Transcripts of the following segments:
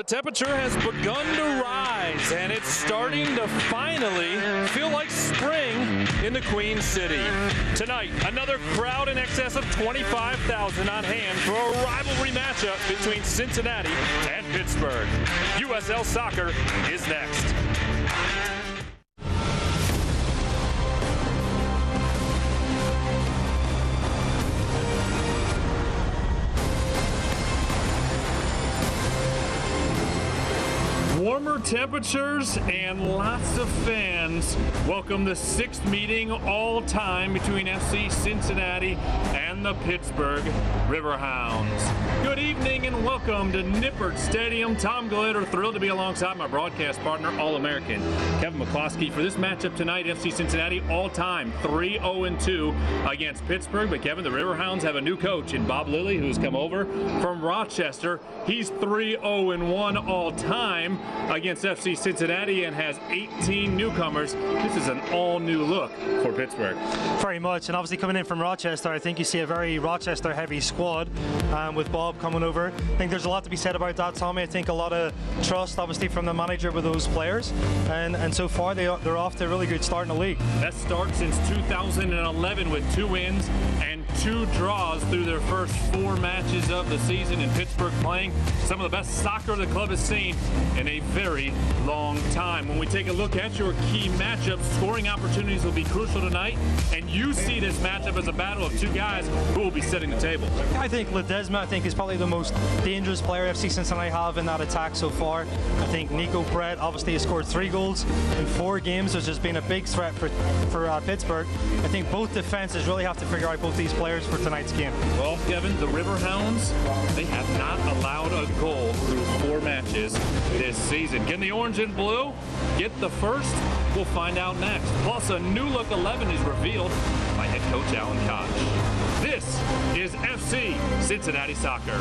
temperature has begun to rise, and it's starting to finally feel like spring in the Queen City. Tonight, another crowd in excess of 25,000 on hand for a rivalry matchup between Cincinnati and Pittsburgh. USL Soccer is next. Warmer temperatures and lots of fans welcome the sixth meeting all time between FC Cincinnati and the Pittsburgh Riverhounds. Good evening and welcome to Nippert Stadium. Tom Glitter, thrilled to be alongside my broadcast partner, All-American Kevin McCloskey for this matchup tonight. FC Cincinnati all time 3-0-2 against Pittsburgh. But Kevin, the Riverhounds have a new coach in Bob Lilly, who's come over from Rochester. He's 3-0-1 all time against FC Cincinnati and has 18 newcomers. This is an all-new look for Pittsburgh. Very much, and obviously coming in from Rochester, I think you see a very Rochester-heavy squad with Bob coming over. I think there's a lot to be said about that, Tommy. I think a lot of trust, obviously, from the manager with those players, and so far they're off to a really good start in the league. Best start since 2011 with 2 wins and 2 draws through their first 4 matches of the season, in Pittsburgh playing some of the best soccer the club has seen in a very long time. When we take a look at your key matchups, scoring opportunities will be crucial tonight, and you see this matchup as a battle of 2 guys who will be setting the table. I think Ledesma, is probably the most dangerous player FC Cincinnati have in that attack so far. I think Nico Brett obviously has scored 3 goals in 4 games, which has been a big threat for Pittsburgh. I think both defenses really have to figure out both these players for tonight's game. Well, Kevin, the Riverhounds, they have not allowed a goal through 4 matches this season. Can the orange and blue get the first? We'll find out next. Plus, a new look 11 is revealed by head coach Alan Koch. This is FC Cincinnati Soccer.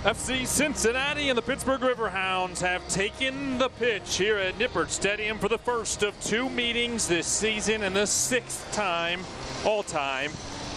FC Cincinnati and the Pittsburgh Riverhounds have taken the pitch here at Nippert Stadium for the first of 2 meetings this season and the 6th time all-time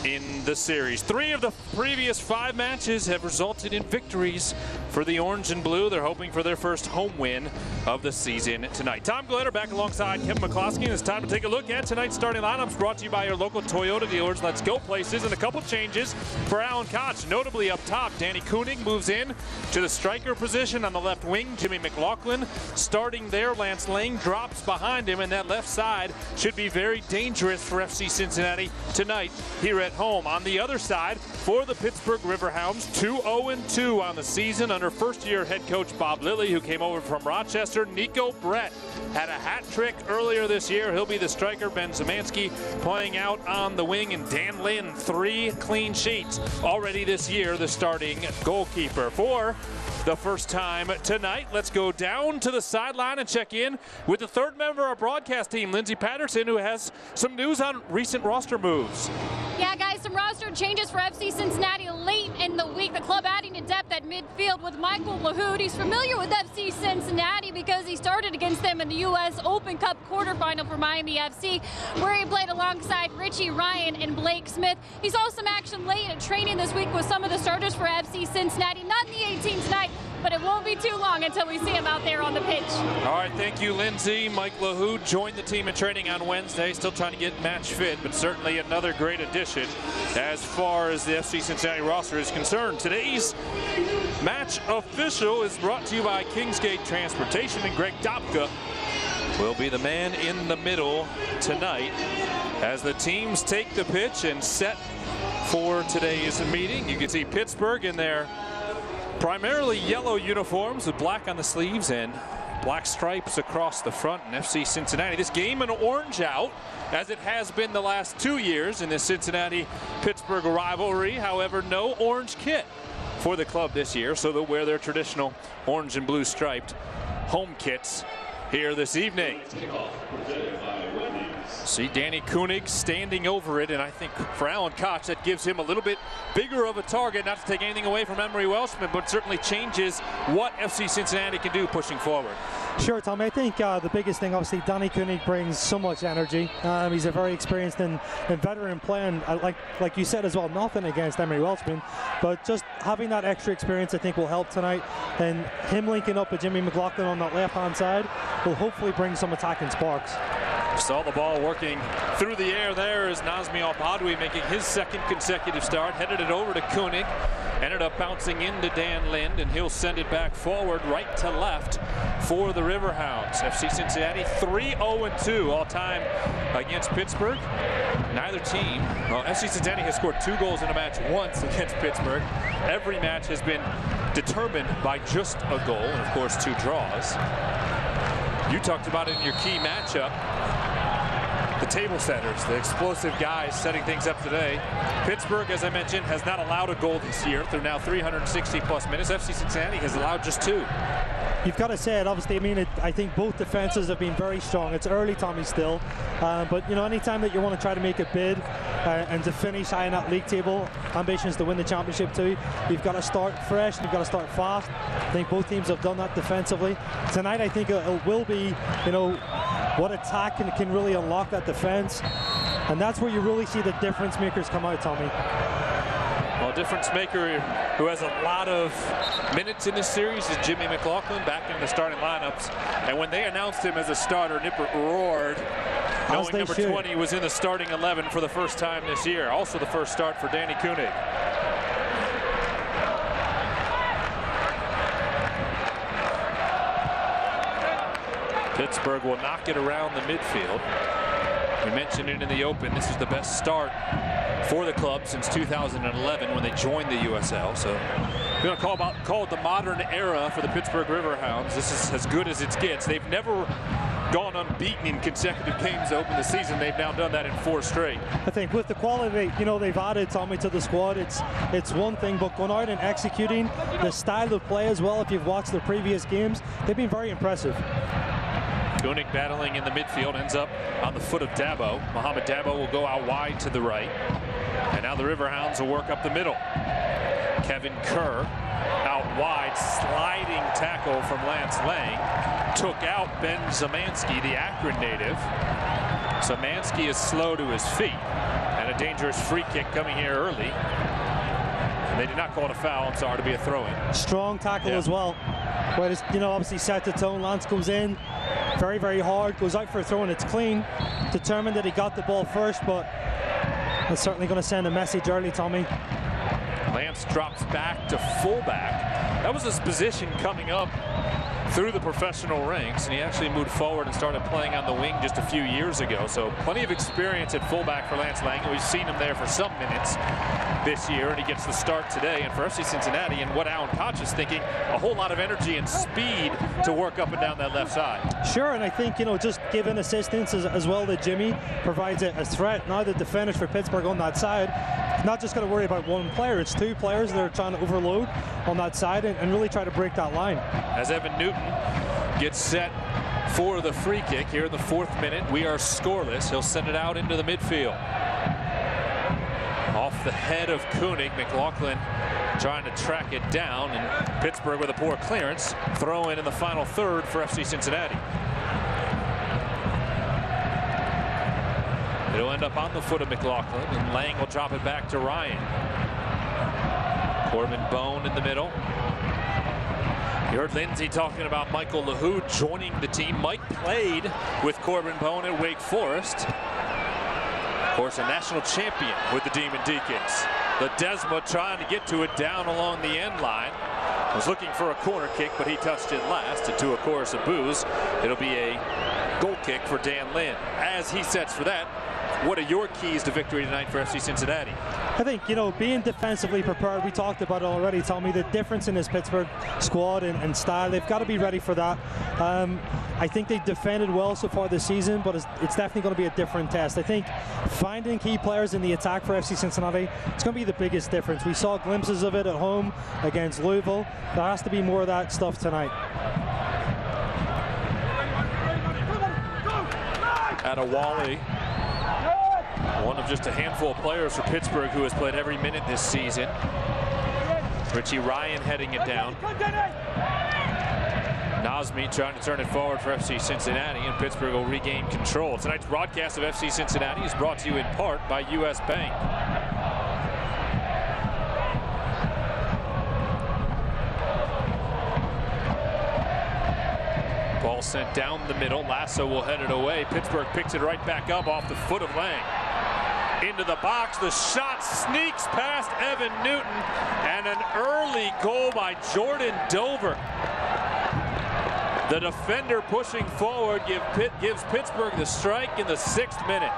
in the series. 3 of the previous 5 matches have resulted in victories for the orange and blue. They're hoping for their first home win of the season tonight. Tom Glitter back alongside Kevin McCloskey, and it's time to take a look at tonight's starting lineups, brought to you by your local Toyota dealers. Let's go places, and a couple changes for Alan Koch. Notably up top, Danny Koenig moves in to the striker position on the left wing. Jimmy McLaughlin starting there. Lance Lang drops behind him, and that left side should be very dangerous for FC Cincinnati tonight here at at home. On the other side, for the Pittsburgh Riverhounds, 2-0-2 on the season under first-year head coach Bob Lilly, who came over from Rochester. Nico Brett had a hat trick earlier this year. He'll be the striker. Ben Zemansky playing out on the wing, and Dan Lynn, 3 clean sheets already this year, the starting goalkeeper. For the first time tonight, let's go down to the sideline and check in with the third member of our broadcast team, Lindsay Patterson, who has some news on recent roster moves. Yeah, guys, some roster changes for FC Cincinnati late in the week. The club adding to depth at midfield with Michael Lahoud. He's familiar with FC Cincinnati because he started against them in the U.S. Open Cup quarterfinal for Miami FC, where he played alongside Richie Ryan and Blake Smith. He saw some action late at training this week with some of the starters for FC Cincinnati. Not in the 18 tonight, but it won't be too long until we see him out there on the pitch. All right, thank you, Lindsay. Mike Lahoud joined the team in training on Wednesday, still trying to get match fit, but certainly another great addition as far as the FC Cincinnati roster is concerned. Today's match official is brought to you by Kingsgate Transportation, and Greg Dopka will be the man in the middle tonight as the teams take the pitch and set for today's meeting. You can see Pittsburgh in their primarily yellow uniforms with black on the sleeves and black stripes across the front, and FC Cincinnati, this game an orange out, as it has been the last 2 years in this Cincinnati-Pittsburgh rivalry. However, no orange kit for the club this year, so they'll wear their traditional orange and blue striped home kits here this evening. See Danny Koenig standing over it, and I think for Alan Koch that gives him a little bit bigger of a target, not to take anything away from Emery Welshman, but certainly changes what FC Cincinnati can do pushing forward. Sure, Tom. I think the biggest thing, obviously, Danny Koenig brings so much energy. He's a very experienced and veteran player, and like you said as well, nothing against Emery Welshman, but just having that extra experience I think will help tonight, and him linking up with Jimmy McLaughlin on that left-hand side will hopefully bring some attacking sparks. Saw the ball working through the air there as Nazmi Al-Badwi making his second consecutive start, headed it over to Koenig, ended up bouncing into Dan Lind, and he'll send it back forward right to left for the Riverhounds. FC Cincinnati 3-0-2 all time against Pittsburgh. Neither team, well, FC Cincinnati has scored 2 goals in a match once against Pittsburgh. Every match has been determined by just a goal, and of course 2 draws. You talked about it in your key matchup. The table setters, the explosive guys setting things up today. Pittsburgh, as I mentioned, has not allowed a goal this year through now 360+ minutes. FC Cincinnati has allowed just 2. You've got to say it, obviously. I mean, I think both defenses have been very strong. It's early, Tommy, still. But, you know, anytime that you want to try to make a bid and to finish high in that league table, ambitions to win the championship too, you've got to start fresh, you've got to start fast. I think both teams have done that defensively. Tonight, I think it will be, you know, what attack can really unlock that defense. And that's where you really see the difference makers come out, Tommy. Well, difference maker who has a lot of minutes in this series is Jimmy McLaughlin, back in the starting lineups. And when they announced him as a starter, Nippert roared, knowing number 20 was in the starting 11 for the first time this year. Also the first start for Danny Koenig. Pittsburgh will knock it around the midfield. We mentioned it in the open. This is the best start for the club since 2011 when they joined the USL. So we're going to call it the modern era for the Pittsburgh Riverhounds. This is as good as it gets. They've never gone unbeaten in consecutive games to open the season. They've now done that in 4 straight. I think with the quality, you know, they've added, Tommy, to the squad, it's one thing, but going out and executing the style of play as well, if you've watched their previous games, they've been very impressive. Koenig battling in the midfield, ends up on the foot of Dabo. Mohamed Dabo will go out wide to the right. And now the Riverhounds will work up the middle. Kevin Kerr out wide, sliding tackle from Lance Lang. Took out Ben Zemansky, the Akron native. Zemansky is slow to his feet. And a dangerous free kick coming here early. And they did not call it a foul, I'm sorry, to be a throw-in. Strong tackle as well. Where it's, you know, obviously set the tone. Lance comes in very, very hard, goes out for a throw, and it's clean. Determined that he got the ball first, but it's certainly going to send a message early, Tommy. Lance drops back to fullback. That was his position coming up through the professional ranks, and he actually moved forward and started playing on the wing just a few years ago. So plenty of experience at fullback for Lance Lang. We've seen him there for some minutes this year, and he gets the start today. And for FC Cincinnati, and what Alan Koch is thinking, a whole lot of energy and speed to work up and down that left side. Sure, and I think, you know, just giving assistance as well to Jimmy provides a threat. Now that the finish for Pittsburgh on that side, not just going to worry about one player, it's two players that are trying to overload on that side and really try to break that line. As Evan Newton gets set for the free kick here in the 4th minute, we are scoreless. He'll send it out into the midfield. Off the head of Koenig, McLaughlin trying to track it down, and Pittsburgh with a poor clearance. Throw in the final third for FC Cincinnati. It'll end up on the foot of McLaughlin, and Lang will drop it back to Ryan. Corbin Bone in the middle. You heard Lindsay talking about Michael LaHood joining the team. Mike played with Corbin Bone at Wake Forest. Of course, a national champion with the Demon Deacons. The Desma trying to get to it down along the end line. Was looking for a corner kick, but he touched it last, and to a chorus of boos. It'll be a goal kick for Dan Lynn. As he sets for that, what are your keys to victory tonight for FC Cincinnati? I think, you know, being defensively prepared, we talked about it already, Tommy, the difference in this Pittsburgh squad and style. They've got to be ready for that. I think they've defended well so far this season, but it's definitely going to be a different test. I think finding key players in the attack for FC Cincinnati, it's going to be the biggest difference. We saw glimpses of it at home against Louisville. There has to be more of that stuff tonight. Adewale, one of just a handful of players for Pittsburgh who has played every minute this season. Richie Ryan heading it down. Nazmi trying to turn it forward for FC Cincinnati, and Pittsburgh will regain control. Tonight's broadcast of FC Cincinnati is brought to you in part by U.S. Bank. Ball sent down the middle. Lasso will head it away. Pittsburgh picks it right back up off the foot of Lang. Into the box, the shot sneaks past Evan Newton, and an early goal by Jordan Dover. The defender pushing forward gives Pittsburgh the strike in the 6th minute.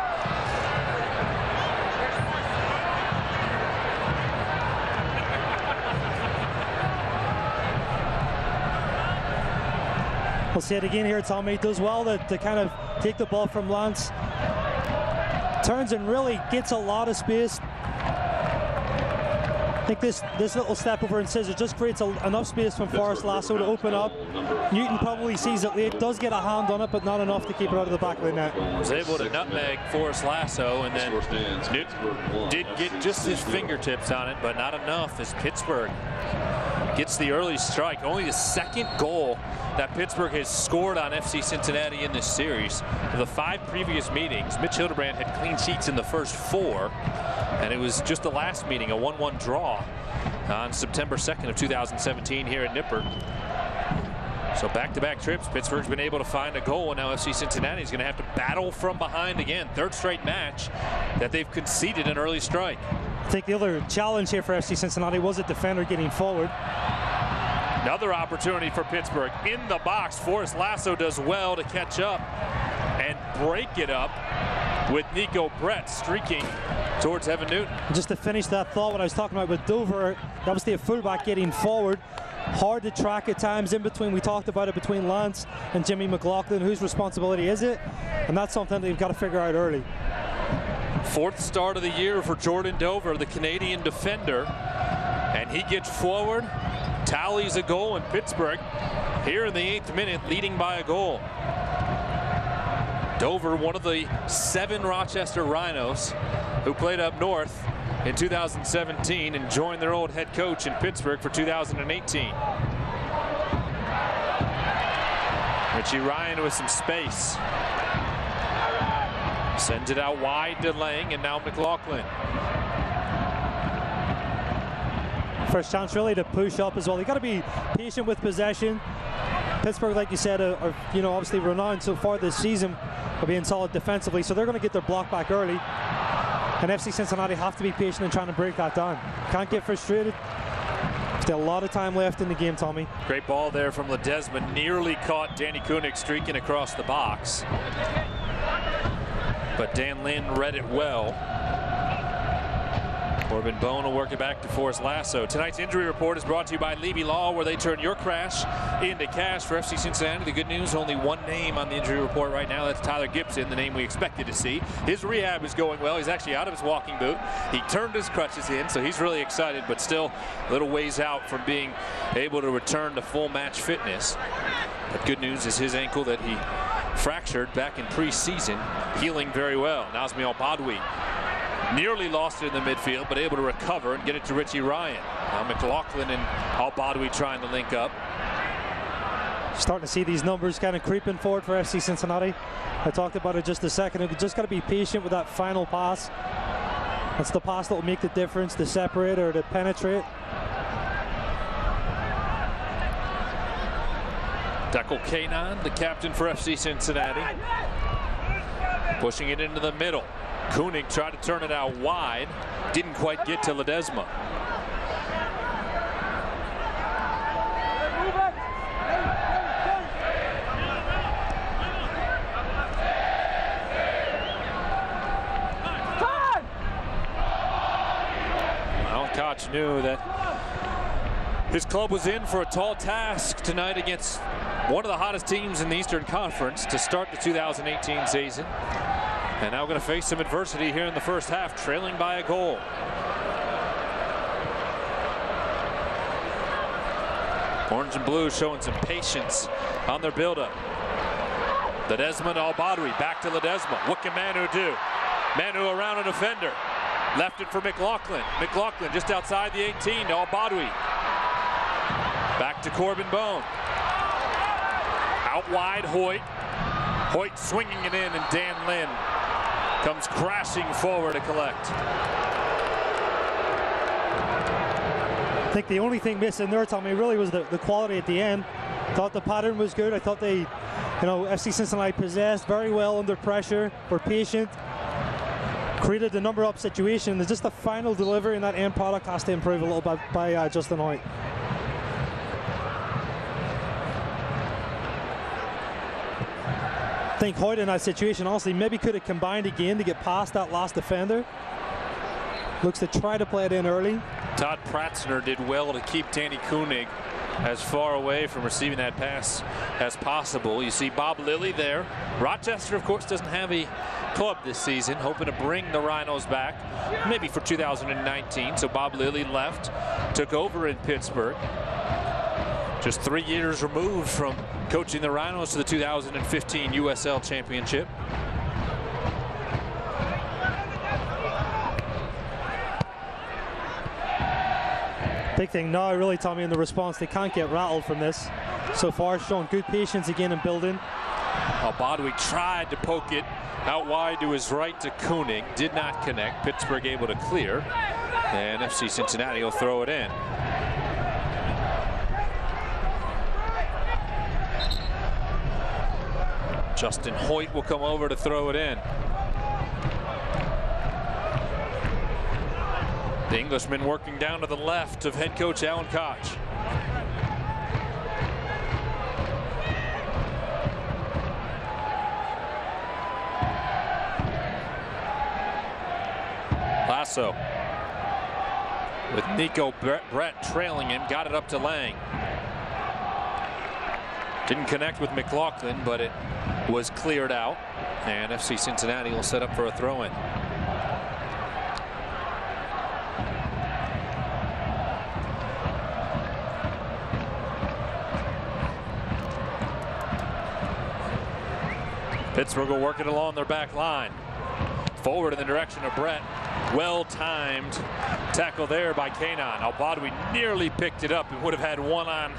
We'll see it again here. Tommy does well to kind of take the ball from Lance. Turns and really gets a lot of space. I think this little step over and scissors just creates enough space from Forrest Lasso to open up. Newton probably sees it late, does get a hand on it, but not enough to keep it out of the back of the net. Was able to nutmeg Forrest Lasso, and then Newton did get just his fingertips on it, but not enough as Pittsburgh gets the early strike. Only the 2nd goal that Pittsburgh has scored on FC Cincinnati in this series. For the 5 previous meetings, Mitch Hildebrand had clean sheets in the first 4, and it was just the last meeting, a 1-1 draw on September 2nd of 2017 here at Nippert. So back-to-back trips, Pittsburgh's been able to find a goal, and now FC Cincinnati is going to have to battle from behind again. 3rd straight match that they've conceded an early strike. I think the other challenge here for FC Cincinnati was a defender getting forward. Another opportunity for Pittsburgh in the box. Forrest Lasso does well to catch up and break it up with Nico Brett streaking towards Evan Newton. Just to finish that thought, what I was talking about with Dover, obviously a fullback getting forward. Hard to track at times in between. We talked about it between Lance and Jimmy McLaughlin. Whose responsibility is it? And that's something they've got to figure out early. 4th start of the year for Jordan Dover, the Canadian defender. And he gets forward, tallies a goal, in Pittsburgh here in the 8th minute, leading by a goal. Dover, one of the 7 Rochester Rhinos who played up north in 2017 and joined their old head coach in Pittsburgh for 2018. Richie Ryan with some space. Sends it out wide to Lang, and now McLaughlin. First chance really to push up as well. You got to be patient with possession. Pittsburgh, like you said, are obviously renowned so far this season for being solid defensively, so they're going to get their block back early. And FC Cincinnati have to be patient in trying to break that down. Can't get frustrated. Still a lot of time left in the game, Tommy. Great ball there from Ledesma. Nearly caught Danny Koenig streaking across the box. But Dan Lynn read it well. Corbin Bone will work it back to Forrest Lasso. Tonight's injury report is brought to you by Levy Law, where they turn your crash into cash for FC Cincinnati. The good news, only one name on the injury report right now. That's Tyler Gibson, the name we expected to see. His rehab is going well. He's actually out of his walking boot. He turned his crutches in, so he's really excited, but still a little ways out from being able to return to full match fitness. But good news is his ankle that he fractured back in preseason, healing very well. Nazmi Al-Badwi nearly lost it in the midfield, but able to recover and get it to Richie Ryan. Now McLaughlin and Al-Badwi trying to link up. Starting to see these numbers kind of creeping forward for FC Cincinnati. I talked about it just a second ago. Just got to be patient with that final pass. That's the pass that will make the difference, to separate or to penetrate. Deckel Kanan, the captain for FC Cincinnati. Pushing it into the middle. Koenig tried to turn it out wide. Didn't quite get to Ledesma. Well, Koch knew that his club was in for a tall task tonight against one of the hottest teams in the Eastern Conference to start the 2018 season. And now going to face some adversity here in the first half, trailing by a goal. Orange and blue showing some patience on their buildup. Ledesma to Al-Badwi, back to Ledesma. What can Manu do? Manu around a defender. Left it for McLaughlin. McLaughlin just outside the 18 to Al-Badwi. Back to Corbin Bone. Out wide, Hoyt. Hoyt swinging it in, and Dan Lynn comes crashing forward to collect. I think the only thing missing there, Tommy, really was the quality at the end. Thought the pattern was good. I thought they, FC Cincinnati possessed very well under pressure, were patient, created a number-up situation. It's just the final delivery and that end product has to improve a little bit by Justin Hoyt. I think Hoyt in that situation honestly maybe could have combined again to get past that last defender. Looks to try to play it in early. Todd Pratzner did well to keep Danny Koenig as far away from receiving that pass as possible. You see Bob Lilly there. Rochester, of course, doesn't have a club this season, hoping to bring the Rhinos back maybe for 2019. So Bob Lilly left, took over in Pittsburgh. Just 3 years removed from coaching the Rhinos to the 2015 USL Championship. Big thing now, really, Tommy, in the response. They can't get rattled from this. So far, showing good patience again in building. Al-Badwi tried to poke it out wide to his right to Koenig. Did not connect. Pittsburgh able to clear. And FC Cincinnati will throw it in. Justin Hoyt will come over to throw it in. The Englishman working down to the left of head coach Alan Koch. Lasso with Nico Brett trailing him, got it up to Lang. Didn't connect with McLaughlin, but it was cleared out, and FC Cincinnati will set up for a throw-in. Pittsburgh will work it along their back line. Forward in the direction of Brett. Well-timed tackle there by Kanan. Al-Badwi nearly picked it up and would have had one on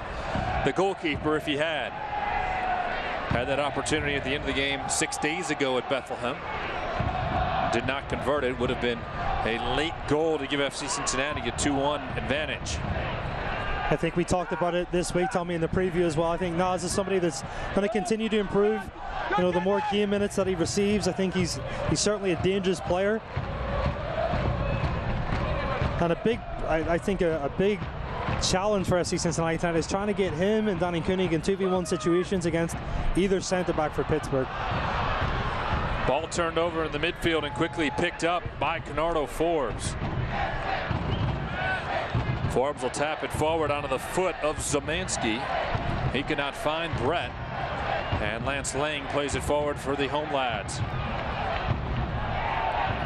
the goalkeeper if he had. Had that opportunity at the end of the game 6 days ago at Bethlehem. Did not convert it. Would have been a late goal to give FC Cincinnati a 2-1 advantage. I think we talked about it this week, Tommy, in the preview as well. I think Nas is somebody that's going to continue to improve. The more game minutes that he receives, I think he's certainly a dangerous player. And I think a big challenge for FC Cincinnati tonight is trying to get him and Danny Koenig in 2v1 situations against either center back for Pittsburgh. Ball turned over in the midfield and quickly picked up by Canardo Forbes. Forbes will tap it forward onto the foot of Zemansky. He could not find Brett. And Lance Lang plays it forward for the home lads.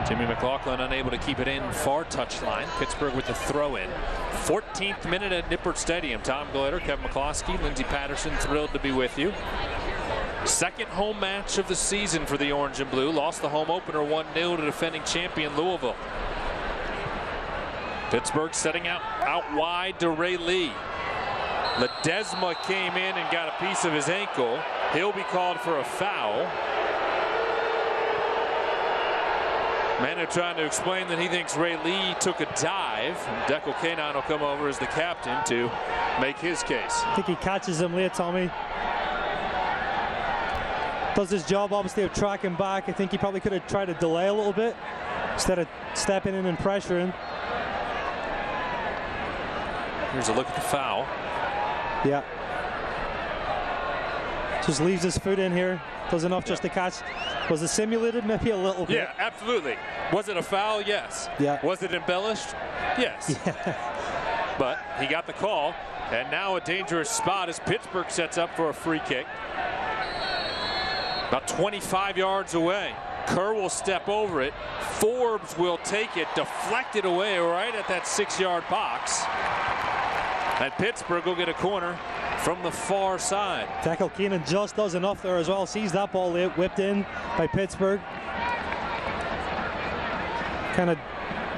Jimmy McLaughlin unable to keep it in far touchline. Pittsburgh with the throw in. 14th minute at Nippert Stadium. Tom Glitter, Kevin McCloskey, Lindsey Patterson, thrilled to be with you. Second home match of the season for the Orange and Blue. Lost the home opener 1-0 to defending champion Louisville. Pittsburgh setting out wide to Ray Lee. Ledesma came in and got a piece of his ankle. He'll be called for a foul. Manu trying to explain that he thinks Ray Lee took a dive. And Dekel Kanon will come over as the captain to make his case. I think he catches him late, Tommy. Does his job, obviously, of tracking back. I think he probably could have tried to delay a little bit instead of stepping in and pressuring. Here's a look at the foul. Yeah. Just leaves his foot in here. Does enough just to catch. Was it simulated? Maybe a little bit. Yeah, absolutely. Was it a foul? Yes. Yeah. Was it embellished? Yes. Yeah. But he got the call, and now a dangerous spot as Pittsburgh sets up for a free kick. About 25 yards away. Kerr will step over it. Forbes will take it, deflect it away right at that 6-yard box. And Pittsburgh will get a corner from the far side. Dekel Kanon just does enough there as well. Sees that ball whipped in by Pittsburgh. Kind of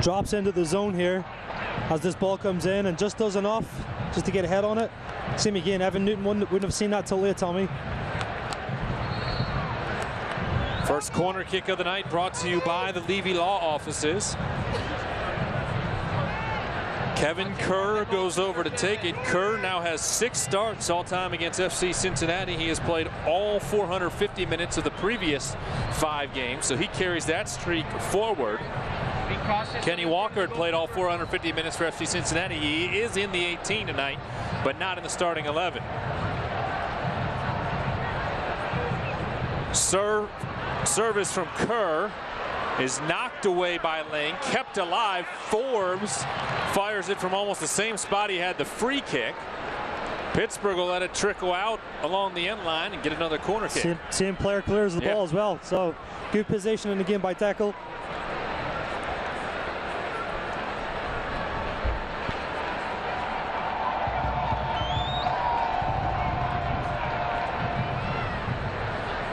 drops into the zone here as this ball comes in and just does enough just to get a head on it. Same again, Evan Newton wouldn't have seen that till late, Tommy. First corner kick of the night brought to you by the Levy Law Offices. Kevin Kerr goes over to take it. Kerr now has 6 starts all time against FC Cincinnati. He has played all 450 minutes of the previous 5 games, so he carries that streak forward. Kenny Walker had played all 450 minutes for FC Cincinnati. He is in the 18 tonight, but not in the starting 11. Service from Kerr is knocked away by Lang, kept alive. Forbes fires it from almost the same spot he had the free kick. Pittsburgh will let it trickle out along the end line and get another corner kick. Same player clears the ball as well. So good positioning again by Dekel.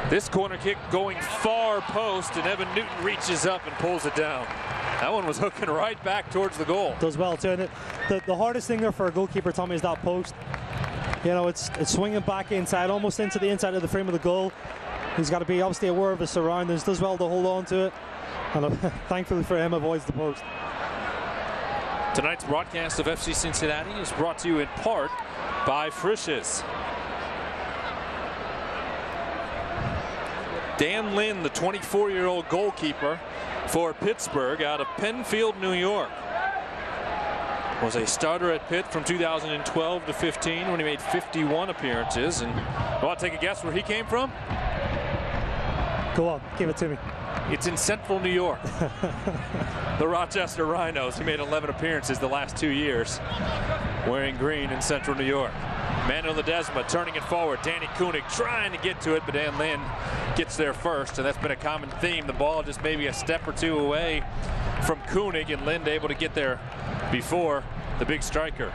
This corner kick going far post, and Evan Newton reaches up and pulls it down. That one was hooking right back towards the goal. Does well too. And the hardest thing there for a goalkeeper, Tommy, is that post. You know, it's swinging back inside, almost into the inside of the frame of the goal. He's got to be obviously aware of his surroundings. Does well to hold on to it, and thankfully for him, avoids the post. Tonight's broadcast of FC Cincinnati is brought to you in part by Frisch's. Dan Lynn, the 24-year-old goalkeeper for Pittsburgh out of Penfield, New York, was a starter at Pitt from 2012 to 15 when he made 51 appearances. And you want to take a guess where he came from? Go on, give it to me. It's in central New York. The Rochester Rhinos. He made 11 appearances the last 2 years wearing green in central New York. Manu Ledesma turning it forward. Danny Koenig trying to get to it, but Dan Lynn gets there first, and that's been a common theme. The ball just maybe a step or two away from Koenig, and Lynn able to get there before the big striker.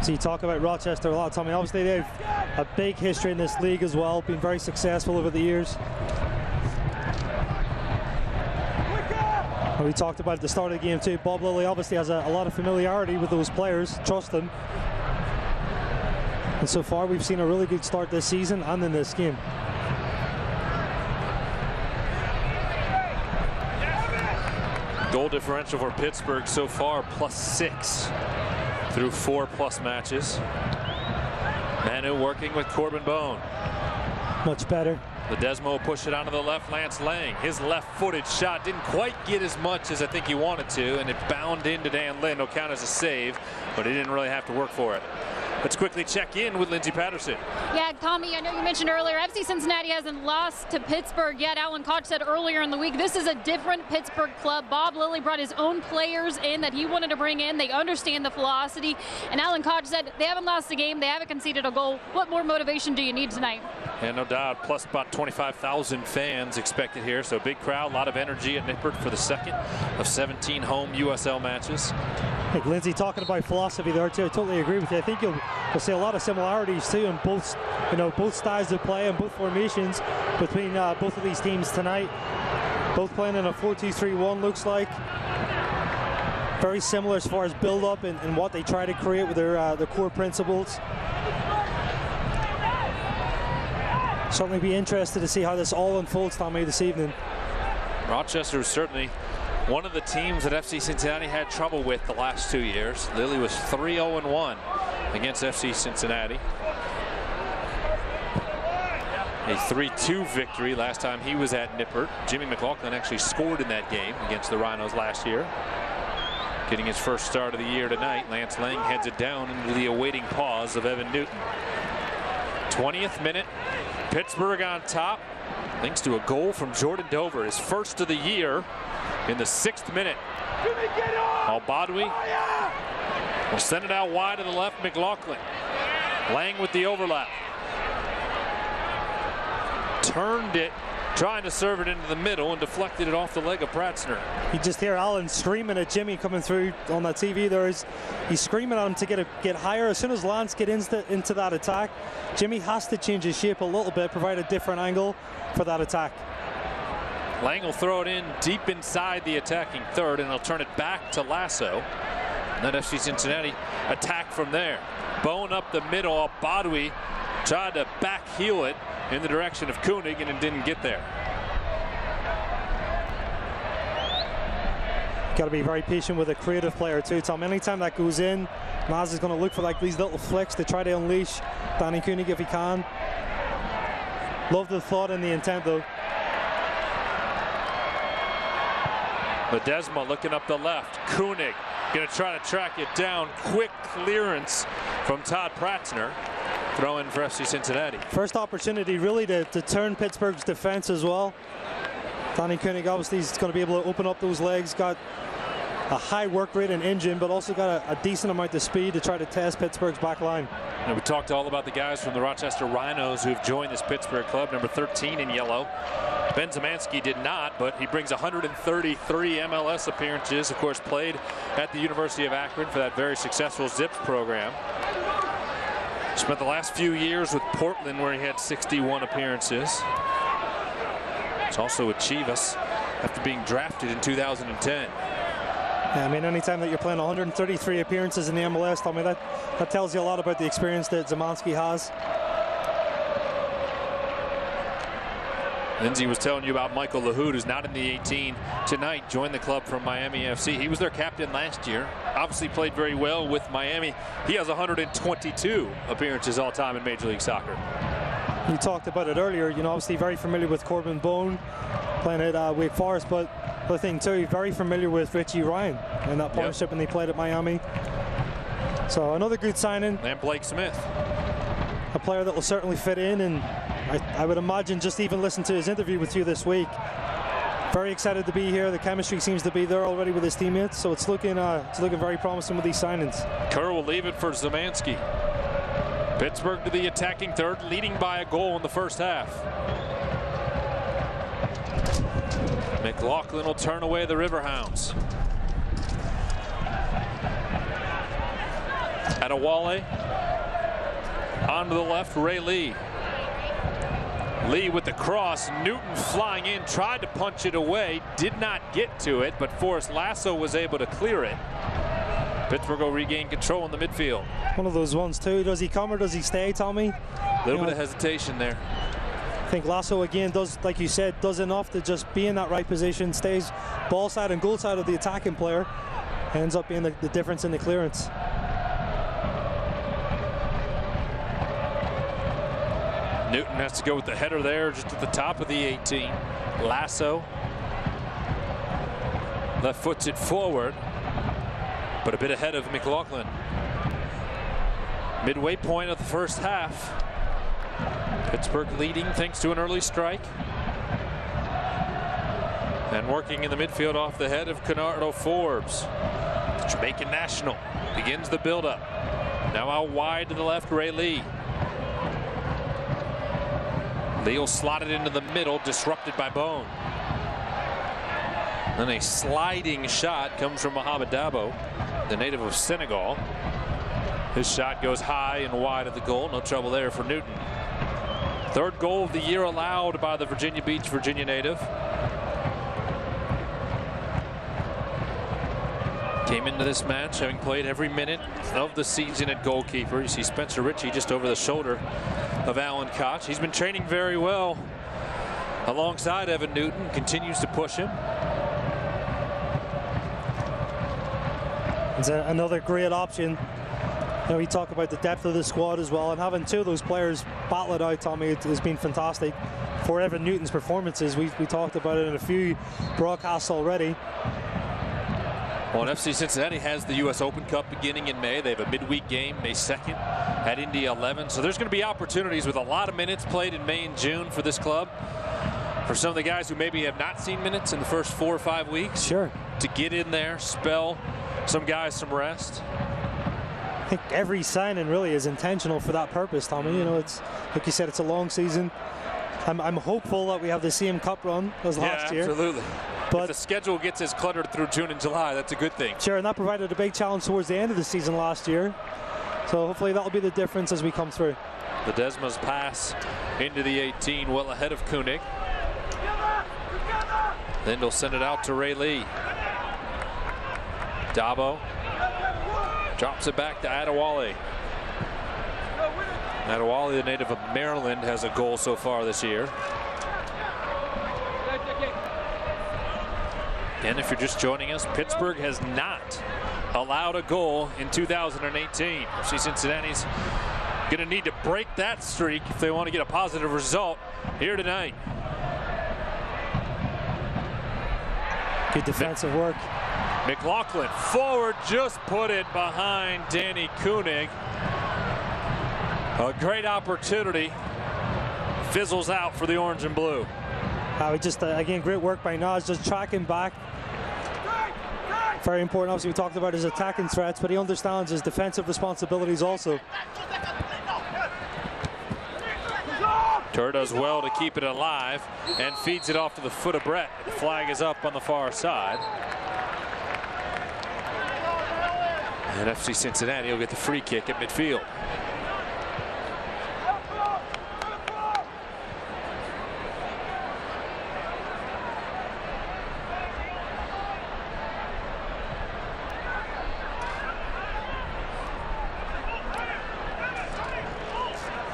So you talk about Rochester a lot, Tommy. Obviously they have a big history in this league as well, been very successful over the years. And we talked about at the start of the game too. Bob Lilly obviously has a lot of familiarity with those players, trust them. And so far we've seen a really good start this season and in this game. Goal differential for Pittsburgh so far +6 through 4+ matches. Manu working with Corbin Bone. Much better. Ledesma will push it onto the left. Lance Lang, his left-footed shot didn't quite get as much as I think he wanted to, and it bound into Dan Lynn. It'll count as a save, but he didn't really have to work for it. Let's quickly check in with Lindsey Patterson. Yeah, Tommy, I know you mentioned earlier, FC Cincinnati hasn't lost to Pittsburgh yet. Alan Koch said earlier in the week, this is a different Pittsburgh club. Bob Lilly brought his own players in that he wanted to bring in. They understand the velocity. And Alan Koch said they haven't lost a game. They haven't conceded a goal. What more motivation do you need tonight? Yeah, no doubt. Plus about 25,000 fans expected here. So big crowd, a lot of energy at Nippert for the second of 17 home USL matches. I think Lindsey talking about philosophy there too. I totally agree with you. I think you'll see a lot of similarities too in both, both styles of play and both formations between both of these teams tonight. Both playing in a 4-2-3-1 looks like. Very similar as far as build up and what they try to create with their core principles. Certainly be interested to see how this all unfolds, Tommy, this evening. Rochester was certainly one of the teams that FC Cincinnati had trouble with the last 2 years. Lilly was 3-0-1 against FC Cincinnati. A 3-2 victory last time he was at Nippert. Jimmy McLaughlin actually scored in that game against the Rhinos last year. Getting his first start of the year tonight. Lance Lang heads it down into the awaiting pause of Evan Newton. 20th minute, Pittsburgh on top thanks to a goal from Jordan Dover, his first of the year. In the 6th minute, Al-Badwi will send it out wide to the left. McLaughlin, Lang with the overlap, turned it, trying to serve it into the middle and deflected it off the leg of Pratzner. You just hear Alan screaming at Jimmy coming through on that TV. He's screaming at him to get higher. As soon as Lance gets into that attack, Jimmy has to change his shape a little bit, provide a different angle for that attack. Lang will throw it in deep inside the attacking third, and he'll turn it back to Lasso. And then FC Cincinnati attack from there. Bone up the middle. Al-Badwi tried to back heel it in the direction of Koenig, and it didn't get there. Got to be very patient with a creative player too, Tom. Anytime that goes in, Naz is going to look for like these little flicks to try to unleash Danny Koenig if he can. Love the thought and the intent though. Ledesma looking up the left. Koenig going to try to track it down. Quick clearance from Todd Pratzner. Throw in for FC Cincinnati. First opportunity really to turn Pittsburgh's defense as well. Danny Koenig obviously is going to be able to open up those legs. Got a high work rate and engine, but also got a decent amount of speed to try to test Pittsburgh's back line. And we talked all about the guys from the Rochester Rhinos who have joined this Pittsburgh club. Number 13 in yellow. Ben Zemansky did not, but he brings 133 MLS appearances. Of course, played at the University of Akron for that very successful Zips program. Spent the last few years with Portland, where he had 61 appearances. He's also with Chivas after being drafted in 2010. Yeah, I mean, anytime that you're playing 133 appearances in the MLS, I mean, that tells you a lot about the experience that Zemansky has. Lindsey was telling you about Michael Lahoud, who's not in the 18 tonight, joined the club from Miami FC. He was their captain last year. Obviously played very well with Miami. He has 122 appearances all time in Major League Soccer. You talked about it earlier, obviously very familiar with Corbin Bone playing at Wake Forest, but the thing too, very familiar with Richie Ryan and that partnership when they played at Miami. So another good signing. And Blake Smith. A player that will certainly fit in, and I would imagine just even listen to his interview with you this week. Very excited to be here. The chemistry seems to be there already with his teammates, so it's looking very promising with these signings. Kerr will leave it for Zemansky. Pittsburgh to the attacking third, leading by a goal in the first half. McLaughlin will turn away the Riverhounds. Adewale onto the left, Ray Lee. Lee with the cross, Newton flying in, tried to punch it away, did not get to it, but Forrest Lasso was able to clear it. Pittsburgh will regain control in the midfield. One of those ones too. Does he come or does he stay, Tommy? A little bit of hesitation there. I think Lasso again does, like you said, does enough to just be in that right position, stays ball side and goal side of the attacking player, ends up being the difference in the clearance. Newton has to go with the header there just at the top of the 18. Lasso. Left foots it forward, but a bit ahead of McLaughlin. Midway point of the first half. Pittsburgh leading thanks to an early strike. And working in the midfield off the head of Canardo Forbes. The Jamaican national begins the build-up. Now out wide to the left, Ray Lee. Lee will slot it into the middle, disrupted by Bone. Then a sliding shot comes from Mohamed Dabo, the native of Senegal. His shot goes high and wide of the goal. No trouble there for Newton. Third goal of the year allowed by the Virginia Beach, Virginia native. Came into this match having played every minute of the season at goalkeeper. You see Spencer Ritchie just over the shoulder of Alan Koch. He's been training very well alongside Evan Newton. Continues to push him. It's another great option. You know, we talk about the depth of the squad as well, and having two of those players battle it out, Tommy, it has been fantastic for Evan Newton's performances. We talked about it in a few broadcasts already. Well, FC Cincinnati has the U.S. Open Cup beginning in May. They have a midweek game May 2nd at Indy 11. So there's going to be opportunities with a lot of minutes played in May and June for this club. For some of the guys who maybe have not seen minutes in the first 4 or 5 weeks. Sure. To get in there, spell some guys some rest. I think every signing really is intentional for that purpose, Tommy. You know, it's like you said, it's a long season. I'm hopeful that we have the same cup run as last year. Absolutely. But if the schedule gets as cluttered through June and July, that's a good thing. Sure, and that provided a big challenge towards the end of the season last year. So hopefully that'll be the difference as we come through. Ledesma's pass into the 18, well ahead of Koenig. Then they'll send it out to Ray Lee. Dabo drops it back to Adewale. Adewale, the native of Maryland, has a goal so far this year. And if you're just joining us, Pittsburgh has not allowed a goal in 2018. FC Cincinnati's going to need to break that streak if they want to get a positive result here tonight. Good defensive work. McLaughlin forward, just put it behind Danny Koenig. A great opportunity. Fizzles out for the orange and blue. Again, great work by Nas, just tracking back. Very important. Obviously, we talked about his attacking threats, but he understands his defensive responsibilities also. Kerr does well to keep it alive and feeds it off to the foot of Brett. The flag is up on the far side. And FC Cincinnati will get the free kick at midfield.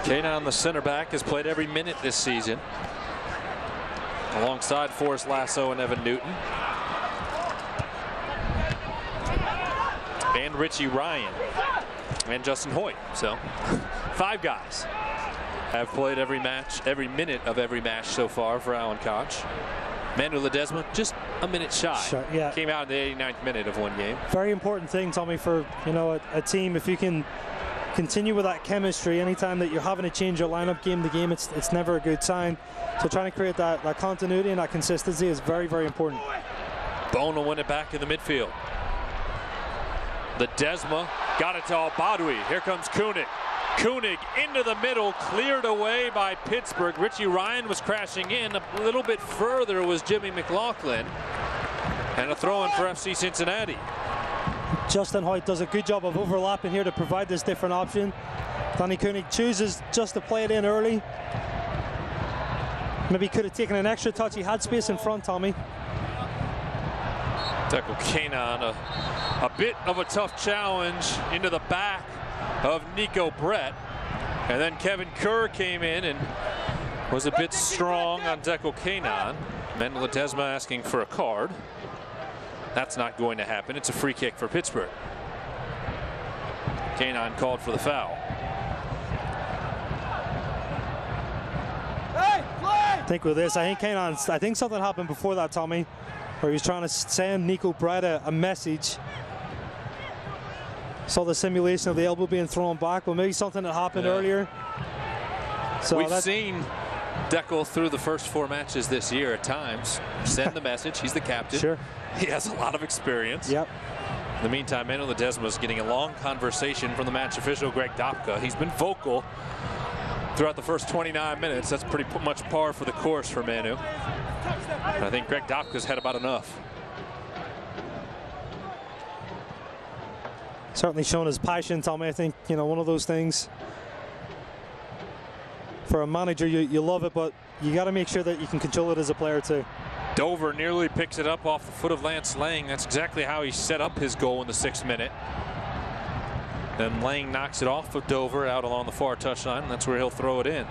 Kanon, the center back, has played every minute this season alongside Forrest Lasso and Evan Newton. And Richie Ryan and Justin Hoyt. So 5 guys have played every match, every minute of every match so far for Alan Koch. Manu Ledesma just a minute shy. Yeah. Came out in the 89th minute of one game. Very important thing, Tommy, for a team. If you can continue with that chemistry, anytime that you're having to change your lineup game to game, it's never a good sign. So trying to create that continuity and that consistency is very, very important. Bone will win it back in the midfield. Ledesma got it to Al-Badoui. Here comes Koenig. Koenig into the middle, cleared away by Pittsburgh. Richie Ryan was crashing in. A little bit further was Jimmy McLaughlin. And a throw in for FC Cincinnati. Justin Hoyt does a good job of overlapping here to provide this different option. Danny Koenig chooses just to play it in early. Maybe could have taken an extra touch. He had space in front, Tommy. Deco Kanon, a bit of a tough challenge into the back of Nico Brett. And then Kevin Kerr came in and was a bit strong on Deco Kanon. Men Ledesma asking for a card. That's not going to happen. It's a free kick for Pittsburgh. Kanon called for the foul. I think with this, I think something happened before that, Tommy, where he was trying to send Nico Brett a message. Saw the simulation of the elbow being thrown back, but maybe something that happened earlier. So we've seen Deckel through the first 4 matches this year at times send the message. He's the captain. Sure. He has a lot of experience. Yep. In the meantime, Manu Ledesma is getting a long conversation from the match official, Greg Dopka. He's been vocal throughout the first 29 minutes. That's pretty much par for the course for Manu. And I think Greg Dopka's had about enough. Certainly shown his passion, Tommy. I think, you know, one of those things. For a manager, you love it, but you got to make sure that you can control it as a player too. Dover nearly picks it up off the foot of Lance Lang. That's exactly how he set up his goal in the 6th minute. Then Lang knocks it off of Dover out along the far touchline, and that's where he'll throw it in.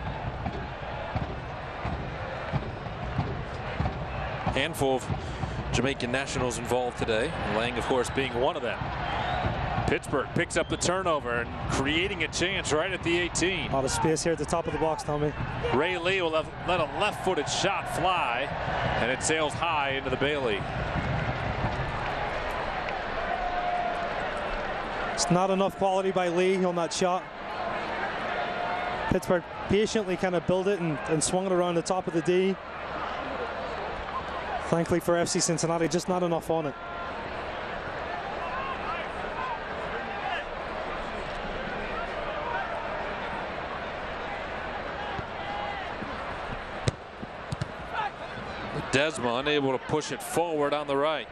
Handful of Jamaican nationals involved today. Lang, of course, being one of them. Pittsburgh picks up the turnover and creating a chance right at the 18. A lot of space here at the top of the box, Tommy. Ray Lee will let a left-footed shot fly, and it sails high into the Bailey. It's not enough quality by Lee on that shot. Pittsburgh patiently kind of built it and swung it around the top of the D. Thankfully for FC Cincinnati, just not enough on it. Desma unable to push it forward on the right.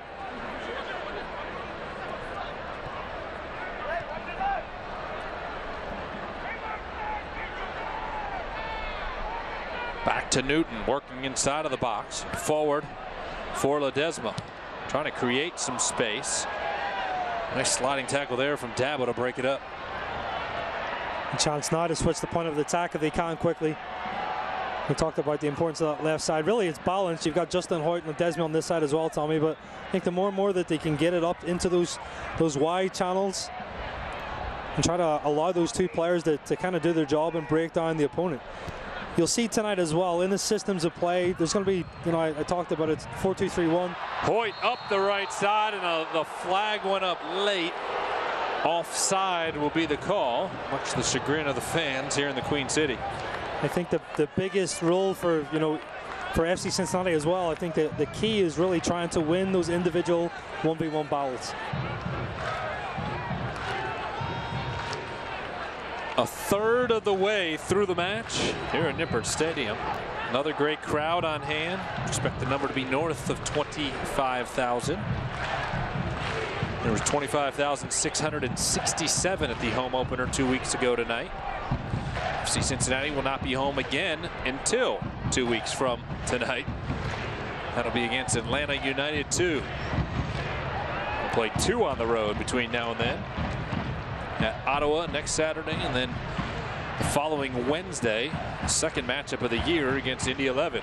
Back to Newton, working inside of the box. Forward for Ledesma, trying to create some space. Nice sliding tackle there from Dabo to break it up. A chance now to switch the point of the attack if they can quickly. We talked about the importance of that left side. Really, it's balanced. You've got Justin Hoyt and Ledesma on this side as well, Tommy. But I think the more and more that they can get it up into those wide channels and try to allow those two players to kind of do their job and break down the opponent. You'll see tonight as well in the systems of play. There's going to be, you know, I talked about it, 4-2-3-1. Hoyt up the right side, and the flag went up late. Offside will be the call, much to the chagrin of the fans here in the Queen City. I think the biggest role for, you know, for FC Cincinnati as well, I think that the key is really trying to win those individual 1v1 battles. A third of the way through the match here at Nippert Stadium. Another great crowd on hand. Expect the number to be north of 25,000. There was 25,667 at the home opener 2 weeks ago tonight. FC Cincinnati will not be home again until 2 weeks from tonight. That'll be against Atlanta United 2. We'll play 2 on the road between now and then. At Ottawa next Saturday, and then the following Wednesday, second matchup of the year against Indy 11.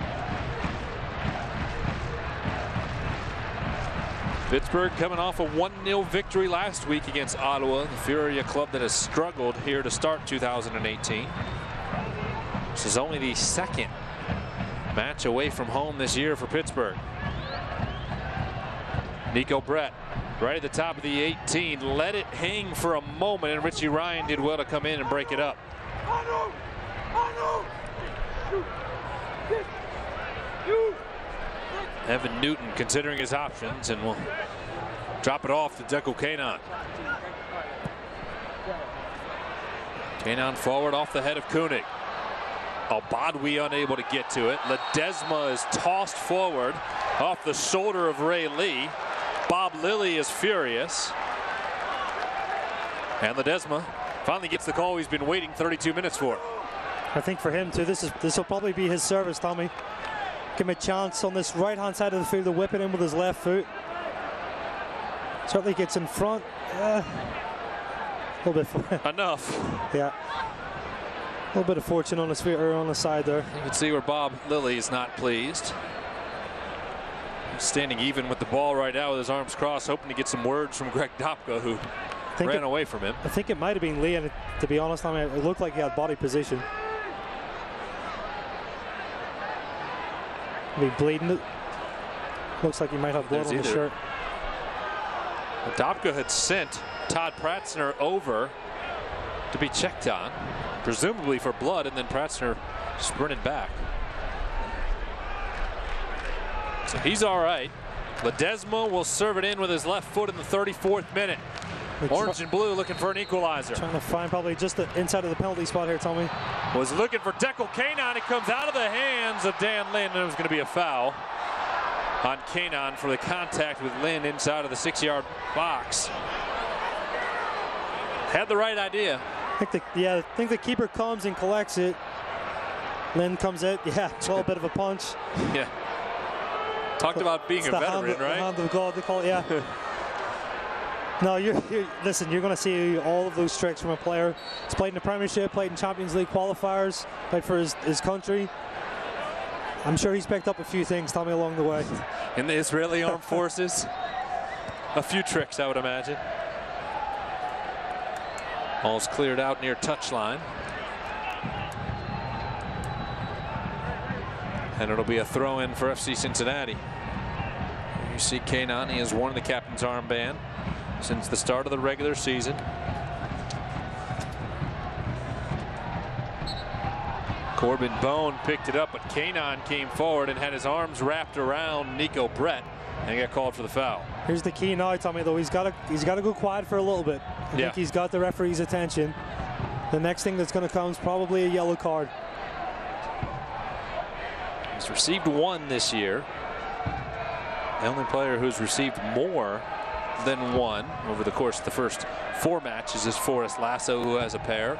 Pittsburgh coming off a 1-0 victory last week against Ottawa, the Fury, a club that has struggled here to start 2018. This is only the second match away from home this year for Pittsburgh. Nico Brett right at the top of the 18, let it hang for a moment, and Richie Ryan did well to come in and break it up. Evan Newton considering his options and will drop it off to Deco Kanon. Kanon forward off the head of Koenig. Albadwi unable to get to it. Ledesma is tossed forward off the shoulder of Ray Lee. Bob Lilly is furious. And Ledesma finally gets the call he's been waiting 32 minutes for. I think for him too, this will probably be his service, Tommy. Give him a chance on this right-hand side of the field to whip it in with his left foot. Certainly gets in front. A little bit. Enough. Yeah. A little bit of fortune on his feet or on the side there. You can see where Bob Lilly is not pleased. He's standing even with the ball right now with his arms crossed, hoping to get some words from Greg Dopka, who ran away from him. I think it might have been Lee, and to be honest, I mean, it looked like he had body position. Be bleeding. Looks like he might have blood on the shirt. Adopka had sent Todd Pratzner over to be checked on, presumably for blood, and then Pratzner sprinted back. So he's all right. Ledesma will serve it in with his left foot in the 34th minute. Orange and blue looking for an equalizer. Trying to find probably just the inside of the penalty spot here, Tommy. Was looking for Declan Kanon. It comes out of the hands of Dan Lynn, and it was going to be a foul on Kanon for the contact with Lynn inside of the 6-yard box. Had the right idea. I think the keeper comes and collects it. Lynn comes in. Yeah, it's a little bit of a punch. Yeah. Talked about being a veteran, right? The hand of God, they call it, yeah. No, listen, you're going to see all of those tricks from a player. He's played in the Premiership, played in Champions League qualifiers, played for his country. I'm sure he's picked up a few things, Tommy, along the way. In the Israeli Armed Forces, a few tricks, I would imagine. Ball's cleared out near touchline. And it'll be a throw in for FC Cincinnati. You see Kanon, he has worn the captain's armband since the start of the regular season. Corbin Bone picked it up, but Kanon came forward and had his arms wrapped around Nico Brett and got called for the foul. Here's the key now, Tommy, though. He's got to go quiet for a little bit. I think he's got the referee's attention. The next thing that's going to come is probably a yellow card. He's received one this year. The only player who's received more than one over the course of the first 4 matches is Forrest Lasso, who has a pair.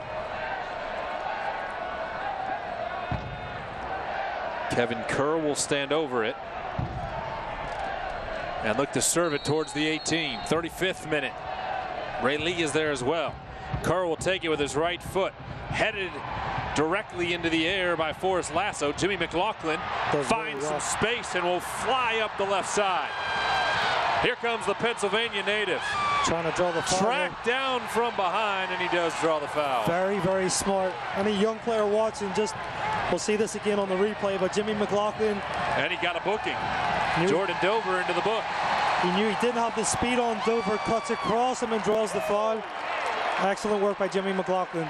Kevin Kerr will stand over it and look to serve it towards the 18. 35th minute. Ray Lee is there as well. Kerr will take it with his right foot. Headed directly into the air by Forrest Lasso. Jimmy McLaughlin finds some space and will fly up the left side. Here comes the Pennsylvania native. Trying to draw the foul. Tracked down from behind, and he does draw the foul. Very, very smart. Any young player watching, we'll see this again on the replay, but Jimmy McLaughlin. And he got a booking. Jordan Dover into the book. He knew he didn't have the speed on. Dover cuts across him and draws the foul. Excellent work by Jimmy McLaughlin.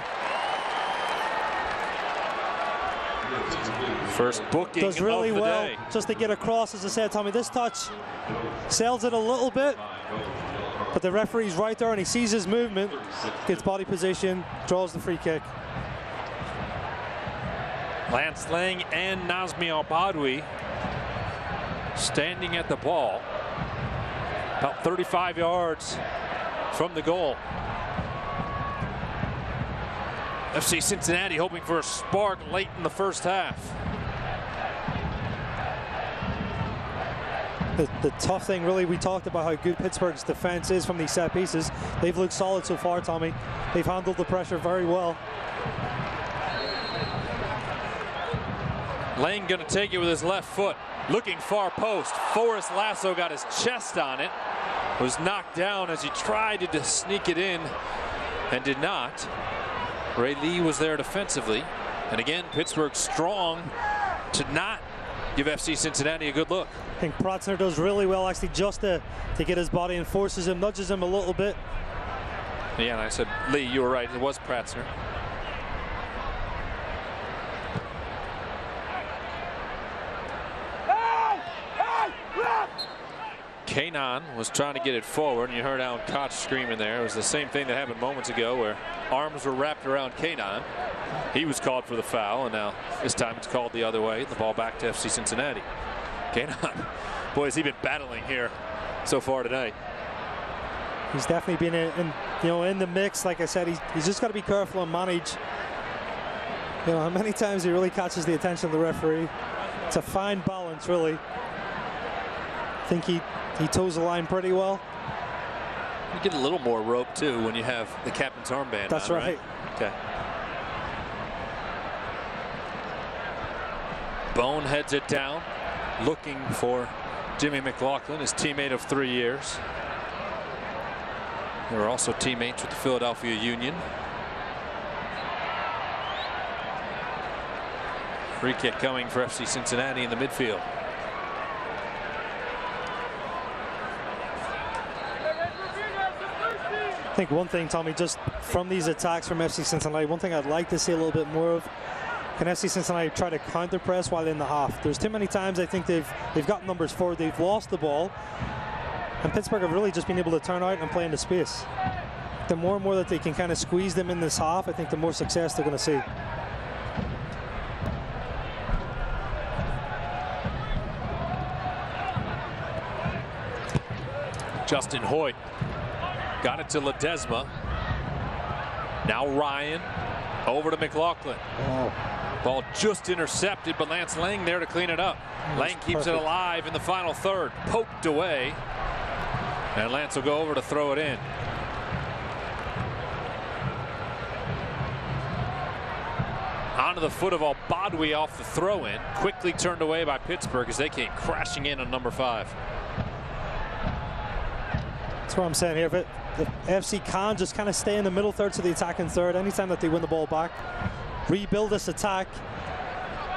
First booking does really of the well day. Just to get across, as I said, Tommy. This touch sells it a little bit, but the referee's right there and he sees his movement, gets body position, draws the free kick. Lance Lang and Nazmi Al-Badwi standing at the ball about 35 yards from the goal. FC Cincinnati hoping for a spark late in the first half. The tough thing, really, we talked about how good Pittsburgh's defense is from these set pieces. They've looked solid so far, Tommy. They've handled the pressure very well. Lang going to take it with his left foot. Looking far post. Forrest Lasso got his chest on it. Was knocked down as he tried to sneak it in and did not. Ray Lee was there defensively. And again, Pittsburgh strong to not give FC Cincinnati a good look. I think Pratzner does really well, actually, just to get his body and forces him, nudges him a little bit. Yeah, and I said, Lee, you were right. It was Pratzner. Kanon was trying to get it forward, and you heard Alan Koch screaming there. It was the same thing that happened moments ago where arms were wrapped around Kanon. He was called for the foul, and now this time it's called the other way. The ball back to FC Cincinnati. Kanon, boy, has he been battling here so far tonight. He's definitely been in the mix. Like I said, he's just got to be careful and manage. You know, how many times he really catches the attention of the referee. It's a fine balance, really. I think he toes the line pretty well. You get a little more rope too when you have the captain's armband. That's on, right. Okay. Bone heads it down, looking for Jimmy McLaughlin, his teammate of 3 years. They were also teammates with the Philadelphia Union. Free kick coming for FC Cincinnati in the midfield. think one thing, Tommy, just from these attacks from FC Cincinnati, one thing I'd like to see a little bit more of, can FC Cincinnati try to counter press while in the half? There's too many times I think they've got numbers forward, they've lost the ball, and Pittsburgh have really just been able to turn out and play into space. The more and more that they can kind of squeeze them in this half, I think the more success they're going to see. Justin Hoyt got it to Ledesma. Now Ryan over to McLaughlin. Oh. Ball just intercepted, but Lance Lang there to clean it up. Lang keeps it alive in the final third. Poked away. And Lance will go over to throw it in. Onto the foot of Albadwi off the throw-in. Quickly turned away by Pittsburgh as they came crashing in on number 5. That's what I'm saying here. If FC can just kind of stay in the middle third to the attacking third, anytime that they win the ball back, rebuild this attack.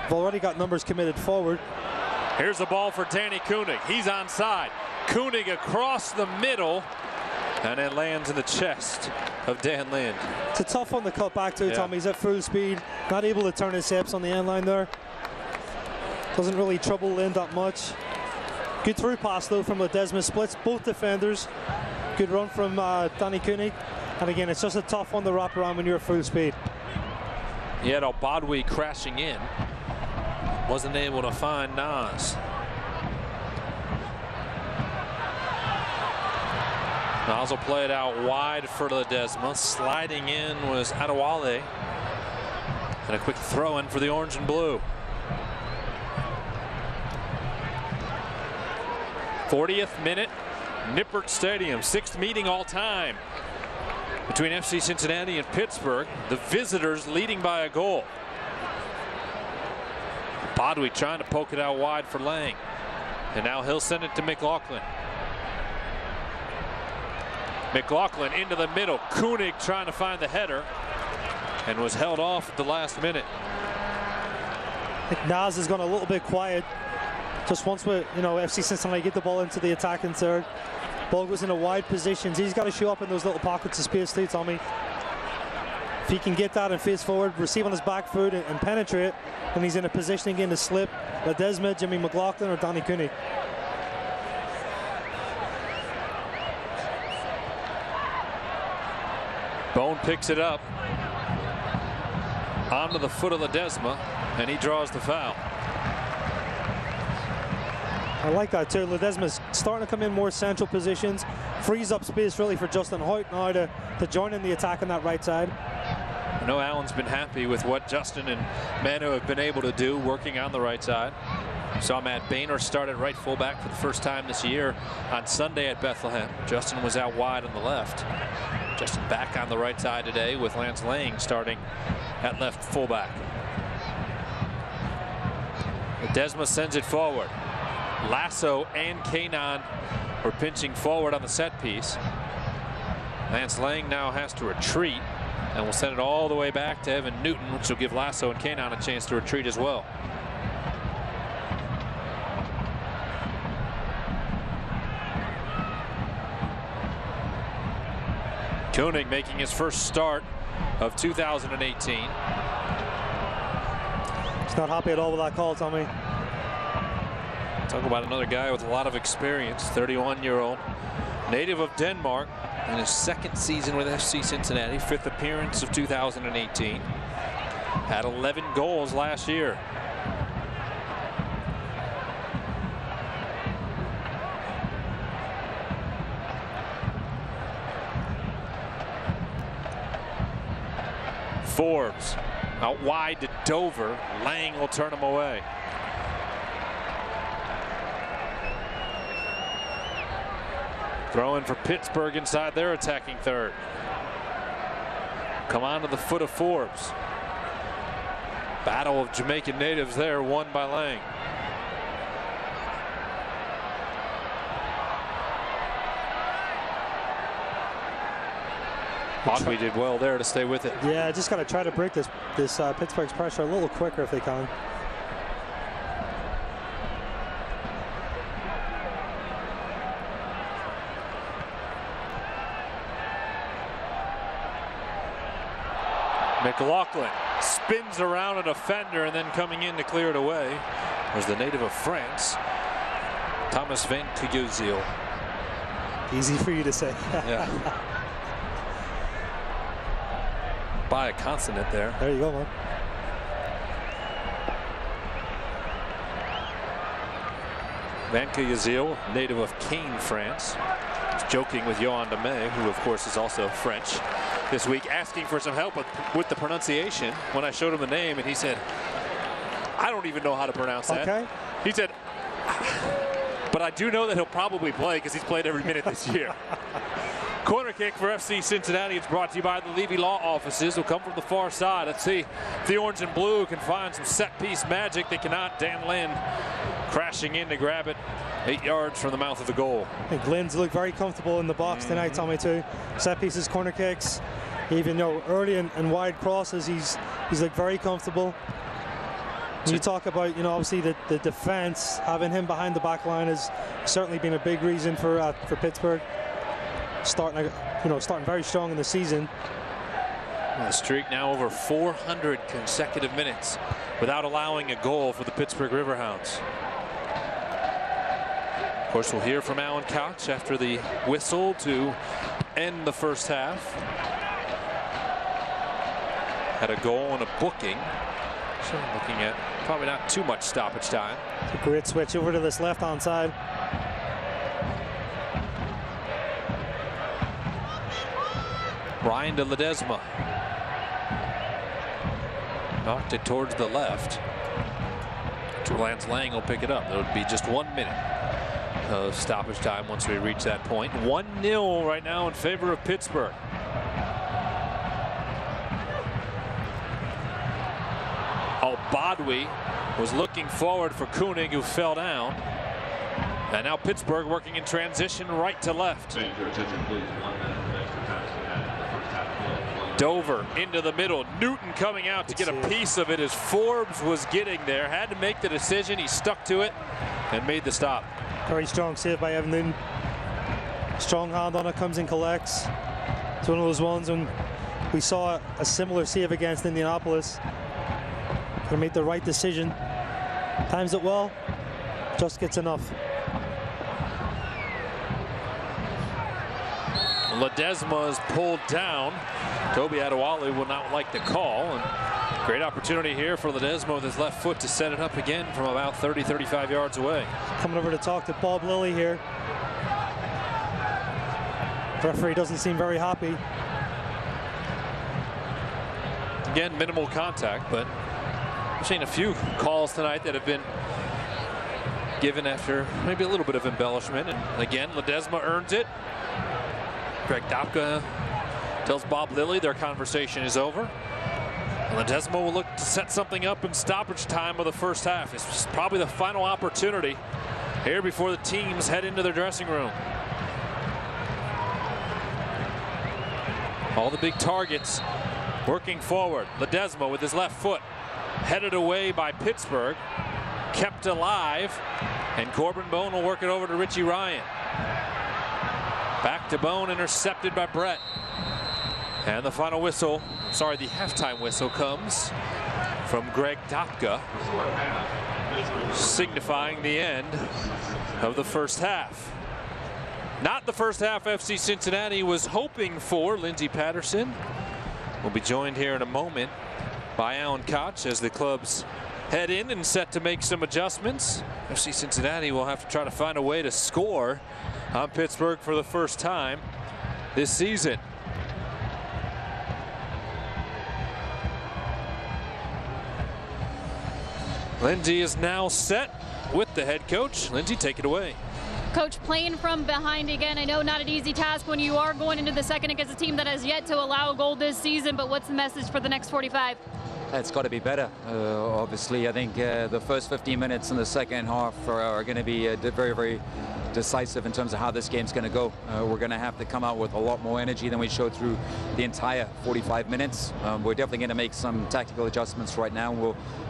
They've already got numbers committed forward. Here's the ball for Danny Koenig. He's onside. Koenig across the middle, and it lands in the chest of Dan Lind. It's a tough one to cut back to, Tommy. He's at full speed, not able to turn his hips on the end line there. Doesn't really trouble Lind that much. Good through pass though from Ledesma, splits both defenders. Good run from Danny Koenig. And again, it's just a tough one to wrap around when you're at full speed. He had Albadwi crashing in. Wasn't able to find Nas. Nas will play it out wide for Ledesma. Sliding in was Adewale. And a quick throw in for the orange and blue. 40th minute, Nippert Stadium, 6th meeting all time between FC Cincinnati and Pittsburgh. The visitors leading by a goal. Badwi trying to poke it out wide for Lang. And now he'll send it to McLaughlin. McLaughlin into the middle. Koenig trying to find the header and was held off at the last minute. I think Nas has gone a little bit quiet. Just once we, FC Cincinnati get the ball into the attacking third, ball goes into wide positions. He's got to show up in those little pockets of space too, Tommy. If he can get that and face forward, receive on his back foot and penetrate, and he's in a position again to slip Ledesma, Jimmy McLaughlin, or Danny Koenig. Bone picks it up onto the foot of Ledesma, and he draws the foul. I like that too. Ledesma's starting to come in more central positions, frees up space really for Justin Hoyt now to join in the attack on that right side. I know Allen's been happy with what Justin and Manu have been able to do working on the right side. Saw Matt Boehner start at right fullback for the first time this year on Sunday at Bethlehem. Justin was out wide on the left. Justin back on the right side today with Lance Lang starting at left fullback. Ledesma sends it forward. Lasso and Kanon are pinching forward on the set piece. Lance Lang now has to retreat and will send it all the way back to Evan Newton, which will give Lasso and Kanon a chance to retreat as well. Koenig making his first start of 2018. He's not happy at all with that call, Tommy. Talk about another guy with a lot of experience, 31-year-old, native of Denmark, in his second season with FC Cincinnati, 5th appearance of 2018. Had 11 goals last year. Forbes out wide to Dover. Lang will turn him away. Throw in for Pittsburgh inside their attacking third. Come on to the foot of Forbes. Battle of Jamaican natives there, won by Lang. Badwi did well there to stay with it. Yeah, just got to try to break this Pittsburgh's pressure a little quicker if they can. McLaughlin spins around a defender and then coming in to clear it away was the native of France, Thomas Van Kuyuzil. Easy for you to say. Yeah. By a consonant there. There you go, man. Van Kuyuzil, native of Caen, France. Joking with Johan de May, who of course is also French, this week, asking for some help with the pronunciation when I showed him the name, and he said, I don't even know how to pronounce that. Okay. He said, but I do know that he'll probably play because he's played every minute this year. Corner kick for FC Cincinnati. It's brought to you by the Levy Law Offices. Will come from the far side. Let's see if the orange and blue can find some set-piece magic. They cannot. Dan Lind crashing in to grab it 8 yards from the mouth of the goal. I think Lynn's looked very comfortable in the box tonight, Tommy, too. Set pieces, corner kicks, even though early and wide crosses, he's looked very comfortable. When you talk about, obviously the defense, having him behind the back line has certainly been a big reason for Pittsburgh starting very strong in the season. The streak now over 400 consecutive minutes without allowing a goal for the Pittsburgh Riverhounds. Of course, we'll hear from Alan Koch after the whistle to end the first half. Had a goal and a booking. So looking at probably not too much stoppage time. It's a great switch over to this left-hand side. Ryan de Ledesma. Knocked it towards the left. Lance Lang will pick it up. It would be just 1 minute of stoppage time once we reach that point. 1-0 right now in favor of Pittsburgh. Badwi was looking forward for Koenig, who fell down. And now Pittsburgh working in transition right to left. Dover into the middle. Newton coming out to get a piece of it as Forbes was getting there. Had to make the decision. He stuck to it and made the stop. Very strong save by Evan Newton. Strong hand on it, comes and collects. It's one of those ones when we saw a similar save against Indianapolis. He made the right decision. Times it well, just gets enough. Ledesma is pulled down. Toby Adewale will not like the call. And great opportunity here for Ledesma with his left foot to set it up again from about 30-35 yards away. Coming over to talk to Bob Lilly here. The referee doesn't seem very happy. Again, minimal contact, but I've seen a few calls tonight that have been given after maybe a little bit of embellishment. And again, Ledesma earns it. Greg Dopka tells Bob Lilly their conversation is over. Ledesma will look to set something up in stoppage time of the first half. It's probably the final opportunity here before the teams head into their dressing room. All the big targets working forward. Ledesma with his left foot headed away by Pittsburgh, kept alive, and Corbin Bone will work it over to Richie Ryan. Back to Bone, intercepted by Brett. And the final whistle, sorry, the halftime whistle comes from Greg Dopka, signifying the end of the first half. Not the first half FC Cincinnati was hoping for. Lindsey Patterson will be joined here in a moment by Alan Koch as the clubs head in and set to make some adjustments. FC Cincinnati will have to try to find a way to score on Pittsburgh for the first time this season. Lindsey is now set with the head coach. Lindsey, take it away. Coach, playing from behind again. I know not an easy task when you are going into the second against a team that has yet to allow a goal this season, but what's the message for the next 45? It's got to be better. Obviously, I think the first 15 minutes in the second half are going to be very, very decisive in terms of how this game's going to go. We're going to have to come out with a lot more energy than we showed through the entire 45 minutes. We're definitely going to make some tactical adjustments right now.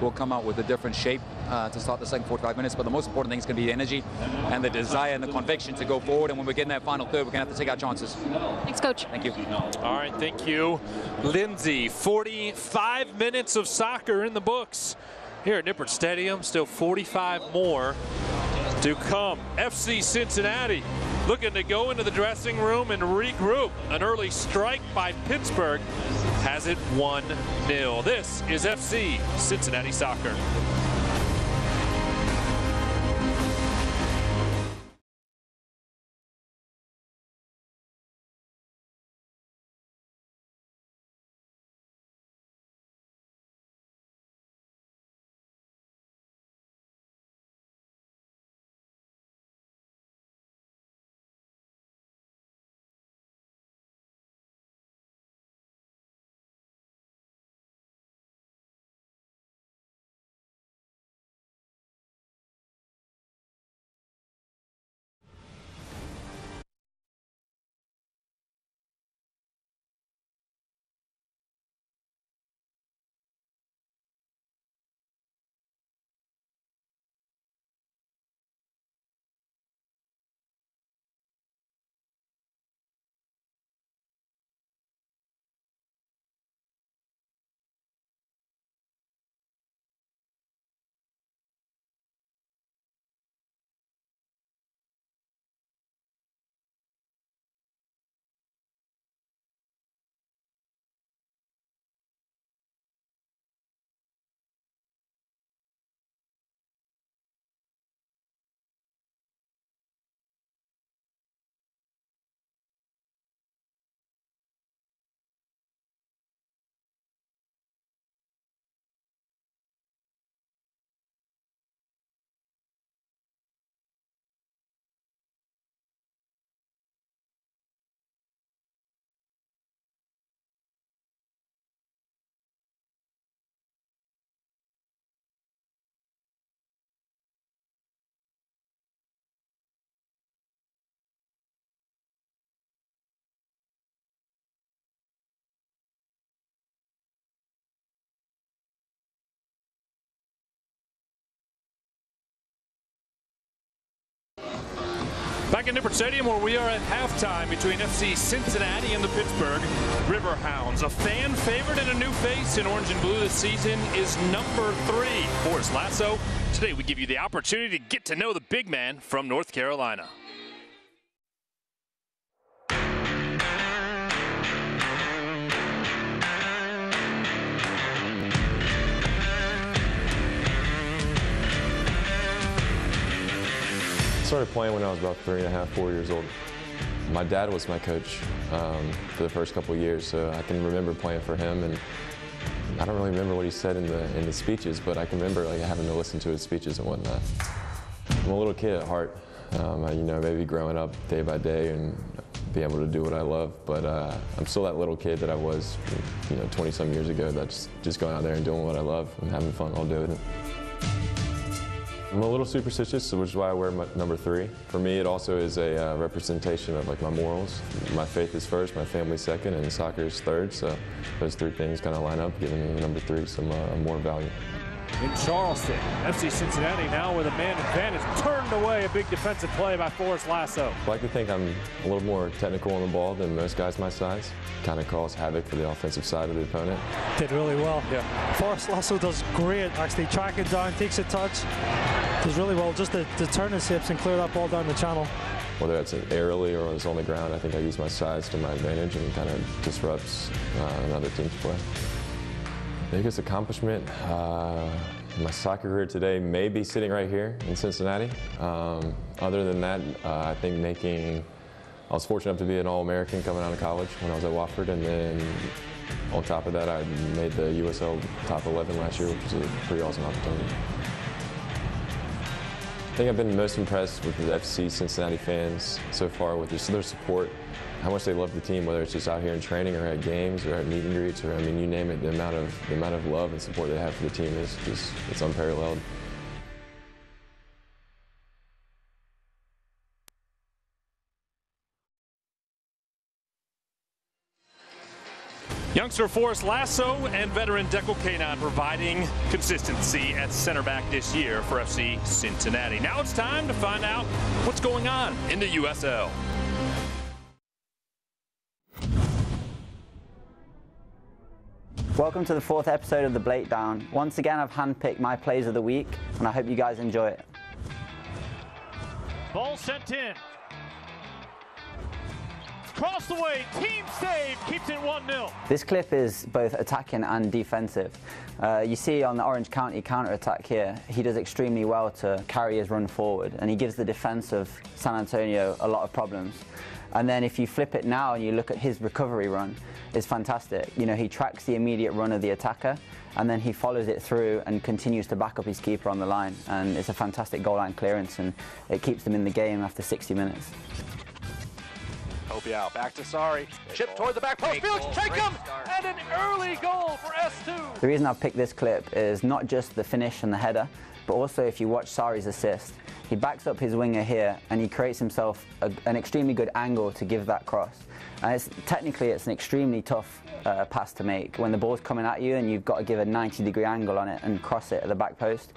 We'll come out with a different shape to start the second 45 minutes, but the most important thing is going to be the energy and the desire desire and the conviction to go forward. And when we get in that final third, we're going to have to take our chances. Thanks, Coach. Thank you. All right, thank you. Lindsay, 45 minutes of soccer in the books here at Nippert Stadium. Still 45 more to come. FC Cincinnati looking to go into the dressing room and regroup. An early strike by Pittsburgh has it 1-0. This is FC Cincinnati Soccer. Back in Nippert Stadium, where we are at halftime between FC Cincinnati and the Pittsburgh Riverhounds. A fan favorite and a new face in orange and blue this season is number 3, Forrest Lasso. Today we give you the opportunity to get to know the big man from North Carolina. I started playing when I was about 3.5, 4 years old. My dad was my coach for the first couple of years, so I can remember playing for him. And I don't really remember what he said in the speeches, but I can remember like having to listen to his speeches and whatnot. I'm a little kid at heart, maybe growing up day by day and being able to do what I love. But I'm still that little kid that I was, 20-some years ago. That's just going out there and doing what I love and having fun all day with it. I'm a little superstitious, which is why I wear my number 3. For me, it also is a representation of like my morals. My faith is first, my family second, and soccer is third. So those 3 things kind of line up, giving number 3 some more value. In Charleston, FC Cincinnati now with a man advantage, turned away a big defensive play by Forrest Lasso. I like to think I'm a little more technical on the ball than most guys my size. Kind of cause havoc for the offensive side of the opponent. Did really well. Yeah. Forrest Lasso does great, actually tracking down, takes a touch. Does really well just to turn his hips and clear that ball down the channel. Whether it's aerially or it's on the ground, I think I use my size to my advantage and kind of disrupts another team's play. Biggest accomplishment, my soccer career today may be sitting right here in Cincinnati. Other than that, I think I was fortunate enough to be an All-American coming out of college when I was at Wofford, and then on top of that, I made the USL top 11 last year, which was a pretty awesome opportunity. I think I've been most impressed with the FC Cincinnati fans so far with their support, how much they love the team, whether it's just out here in training or at games or at meet and greets, or I mean, you name it, the amount of love and support they have for the team is just, it's unparalleled. Youngster Forrest Lasso and veteran Dekel Kanon providing consistency at center back this year for FC Cincinnati. Now it's time to find out what's going on in the USL. Welcome to the 4th episode of The Breakdown. Once again, I've handpicked my plays of the week, and I hope you guys enjoy it. Ball sent in. Cross the way, team save, keeps it 1-0. This clip is both attacking and defensive. You see on the Orange County counter-attack here, he does extremely well to carry his run forward, and he gives the defense of San Antonio a lot of problems. And then if you flip it now and you look at his recovery run, it's fantastic. You know, he tracks the immediate run of the attacker, and then he follows it through and continues to back up his keeper on the line. And it's a fantastic goal line clearance, and it keeps them in the game after 60 minutes. Hopiao back to Sari. Chip toward the back post. Felix Chaykum and an early goal for S2. The reason I've picked this clip is not just the finish and the header, but also if you watch Sari's assist. He backs up his winger here and he creates himself an extremely good angle to give that cross. And technically it's an extremely tough pass to make. When the ball's coming at you and you've got to give a 90-degree angle on it and cross it at the back post,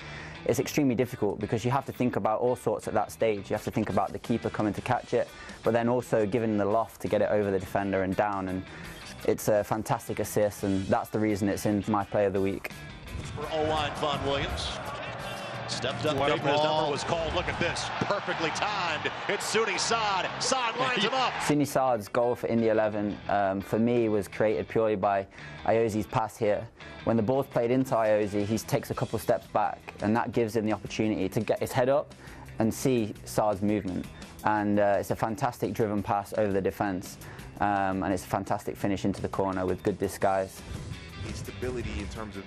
it's extremely difficult because you have to think about all sorts at that stage. You have to think about the keeper coming to catch it, but then also giving the loft to get it over the defender and down. And it's a fantastic assist, and that's the reason it's in my play of the week. For O-line, Von Williams. Stepped up big, but his number was called. Look at this. Perfectly timed. It's Sunni Saad. Saad lines him up. Sunni Saad's goal for Indy 11, for me, was created purely by Iozzi's pass here. When the ball's played into Iozzi, he takes a couple steps back, and that gives him the opportunity to get his head up and see Saad's movement. And it's a fantastic driven pass over the defense, and it's a fantastic finish into the corner with good disguise. Stability in terms of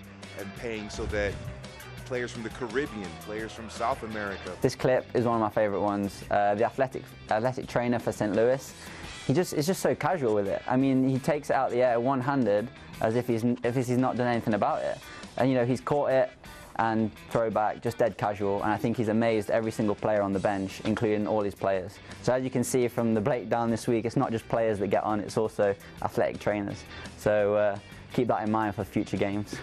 paying so that players from the Caribbean, players from South America. This clip is one of my favorite ones. The athletic trainer for St. Louis, is just so casual with it. I mean, he takes it out the air one-handed as if he's not done anything about it. And you know, he's caught it and throw back, just dead casual. And I think he's amazed every single player on the bench, including all his players. So as you can see from the breakdown this week, it's not just players that get on, it's also athletic trainers. So keep that in mind for future games.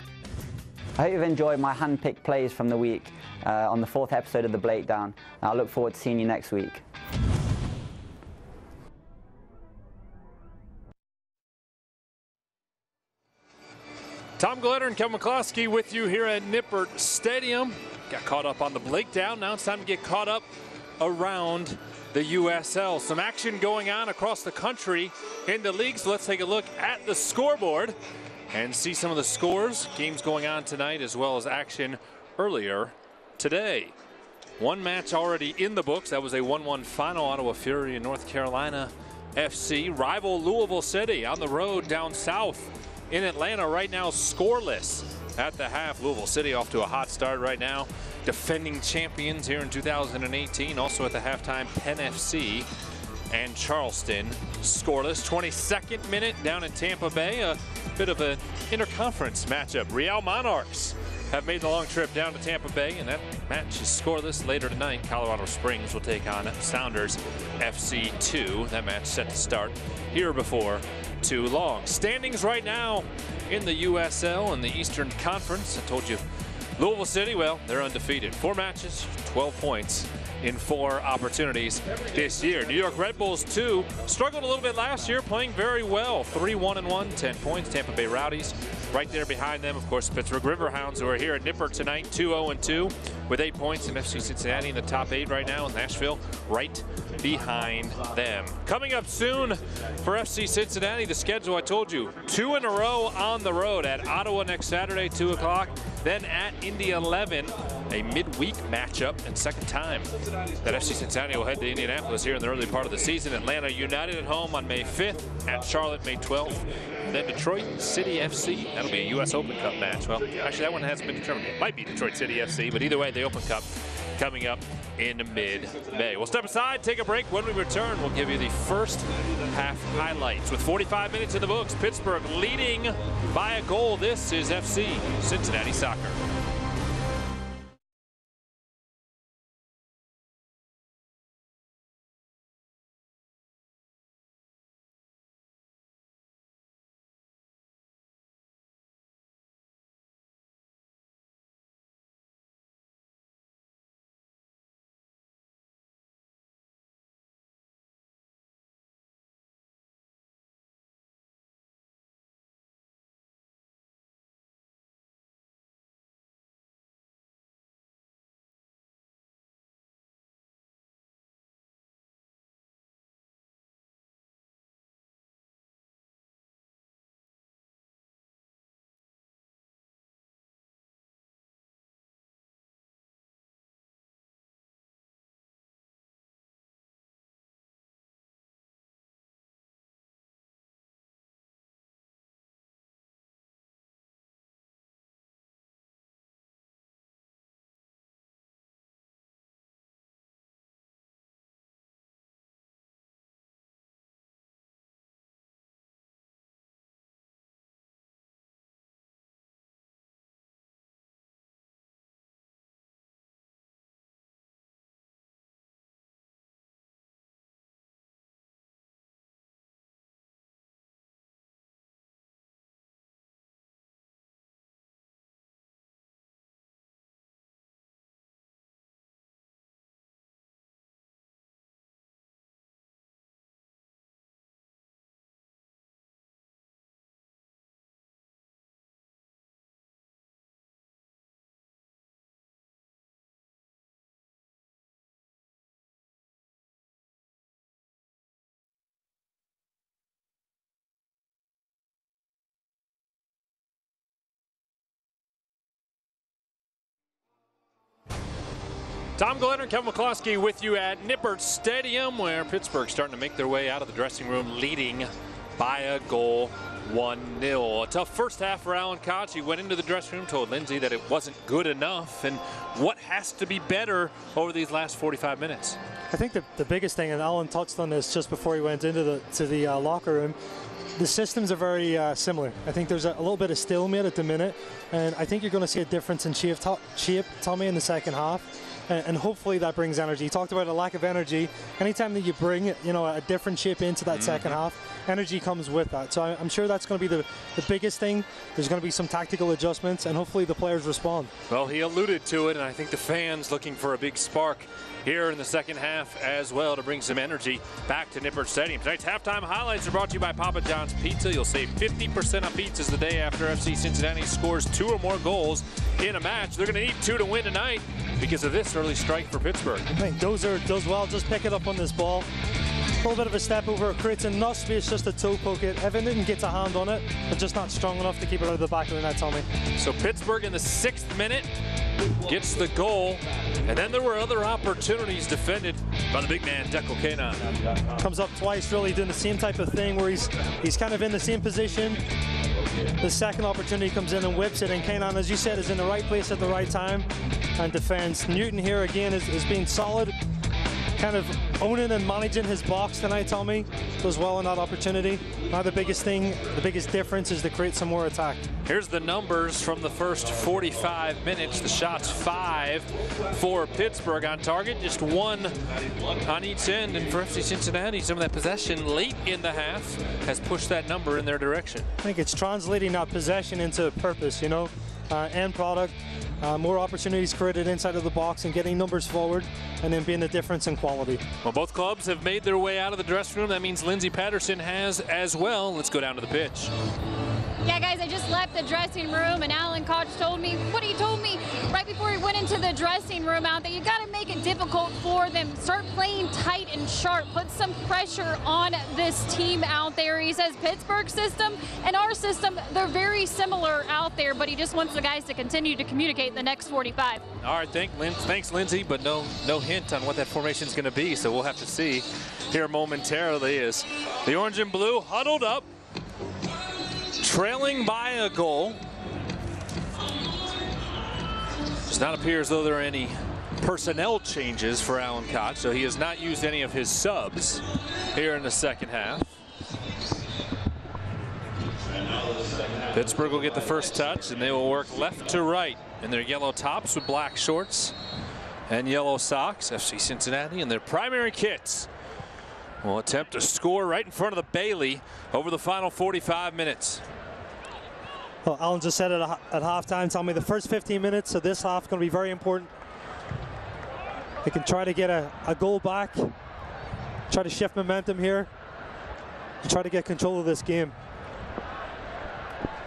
I hope you've enjoyed my hand-picked plays from the week on the 4th episode of The Breakdown. And I look forward to seeing you next week. Tom Gletter and Kevin McCloskey with you here at Nippert Stadium. Got caught up on the breakdown. Now it's time to get caught up around the USL. Some action going on across the country in the league. So let's take a look at the scoreboard and see some of the scores. Games going on tonight as well as action earlier today. One match already in the books. That was a 1-1 final. Ottawa Fury and North Carolina FC. Rival Louisville City on the road down south in Atlanta right now scoreless at the half. Louisville City off to a hot start right now. Defending champions here in 2018. Also at the halftime, Penn FC and Charleston scoreless. 22nd minute down in Tampa Bay. A bit of an interconference matchup. Real Monarchs have made the long trip down to Tampa Bay, and that match is scoreless. Later tonight, Colorado Springs will take on Sounders FC 2. That match set to start here before too long. Standings right now in the USL and the Eastern Conference. I told you Louisville City, well, they're undefeated. 4 matches, 12 points in 4 opportunities this year. New York Red Bulls, too, struggled a little bit last year, playing very well. 3-1-1, 10 points. Tampa Bay Rowdies right there behind them. Of course, Pittsburgh Riverhounds, who are here at Nippert tonight, 2-0-2 with 8 points. And FC Cincinnati in the top 8 right now, and Nashville right behind them. Coming up soon for FC Cincinnati, the schedule I told you, 2 in a row on the road at Ottawa next Saturday, 2 o'clock. Then at Indy 11, a midweek matchup and second time that FC Cincinnati will head to Indianapolis here in the early part of the season. Atlanta United at home on May 5th, at Charlotte May 12th. Then Detroit City FC, that'll be a U.S. Open Cup match. Well, actually that one hasn't been determined. It might be Detroit City FC, but either way, the Open Cup coming up in mid-May. We'll step aside, take a break. When we return, we'll give you the first half highlights. With 45 minutes in the books, Pittsburgh leading by a goal. This is FC Cincinnati Soccer. Tom Glenner and Kevin McCloskey with you at Nippert Stadium, where Pittsburgh's starting to make their way out of the dressing room, leading by a goal, 1-0. A tough first half for Alan Koch. He went into the dressing room, told Lindsay that it wasn't good enough, and what has to be better over these last 45 minutes. I think the biggest thing, and Alan touched on this just before he went into the locker room, the systems are very similar. I think there's a little bit of stalemate at the minute, and I think you're going to see a difference in shape, Tommy, in the second half. And hopefully that brings energy. You talked about a lack of energy. Anytime that you bring a different shape into that second half, energy comes with that. So I'm sure that's going to be the biggest thing. There's going to be some tactical adjustments, and hopefully the players respond. Well, he alluded to it, and I think the fans looking for a big spark here in the second half as well to bring some energy back to Nippert Stadium. Tonight's halftime highlights are brought to you by Papa John's Pizza. You'll save 50% on pizzas the day after FC Cincinnati scores 2 or more goals in a match. They're going to need 2 to win tonight because of this early strike for Pittsburgh. I think Dozer does well. Just pick it up on this ball. A little bit of a step over, creates enough space just to toe poke it. Evan didn't get a hand on it, but just not strong enough to keep it out of the back of the net, Tommy. So Pittsburgh in the 6th minute gets the goal, and then there were other opportunities defended by the big man, Deco Kanan. Comes up twice, really doing the same type of thing where he's kind of in the same position. The second opportunity comes in and whips it, and Kanan, as you said, is in the right place at the right time and defends. Newton here again is being solid, kind of owning and managing his box tonight, Tommy. Does well in that opportunity. Now the biggest difference is to create some more attack. Here's the numbers from the first 45 minutes. The shots 5 for Pittsburgh on target, just 1 on each end. And for FC Cincinnati, some of that possession late in the half has pushed that number in their direction. I think it's translating that possession into purpose, end product. More opportunities created inside of the box and getting numbers forward, and then being the difference in quality. Well, both clubs have made their way out of the dressing room. That means Lindsay Patterson has as well. Let's go down to the pitch. Yeah, guys, I just left the dressing room, and Alan Koch told me what he told me right before he went into the dressing room out there. You got to make it difficult for them. Start playing tight and sharp. Put some pressure on this team out there. He says Pittsburgh's system and our system, they're very similar out there, but he just wants the guys to continue to communicate the next 45. All right, thanks, Lindsay, but no hint on what that formation is going to be, so we'll have to see here momentarily as the orange and blue huddled up, trailing by a goal. Does not appear as though there are any personnel changes for Alan Koch, so he has not used any of his subs here in the second half. Pittsburgh will get the first touch, and they will work left to right in their yellow tops with black shorts and yellow socks. FC Cincinnati in their primary kits will attempt to score right in front of the Bailey over the final 45 minutes. Well, Alan just said it at halftime. Tell me the first 15 minutes of this half going to be very important. They can try to get a goal back, try to shift momentum here, and try to get control of this game.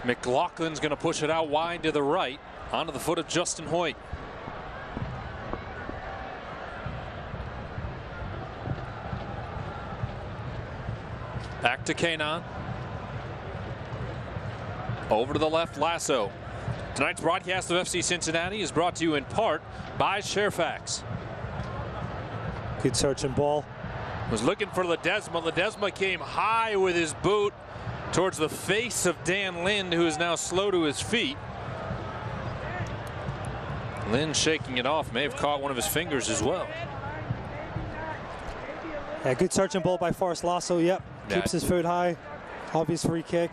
McLaughlin's going to push it out wide to the right onto the foot of Justin Hoyt. Back to Kanan. Over to the left, Lasso. Tonight's broadcast of FC Cincinnati is brought to you in part by Sharefax. Good search and ball. Was looking for Ledesma. Ledesma came high with his boot towards the face of Dan Lind, who is now slow to his feet. Lind shaking it off, may have caught one of his fingers as well. Yeah, good search and ball by Forrest Lasso. Yep, keeps his foot high. Obvious free kick.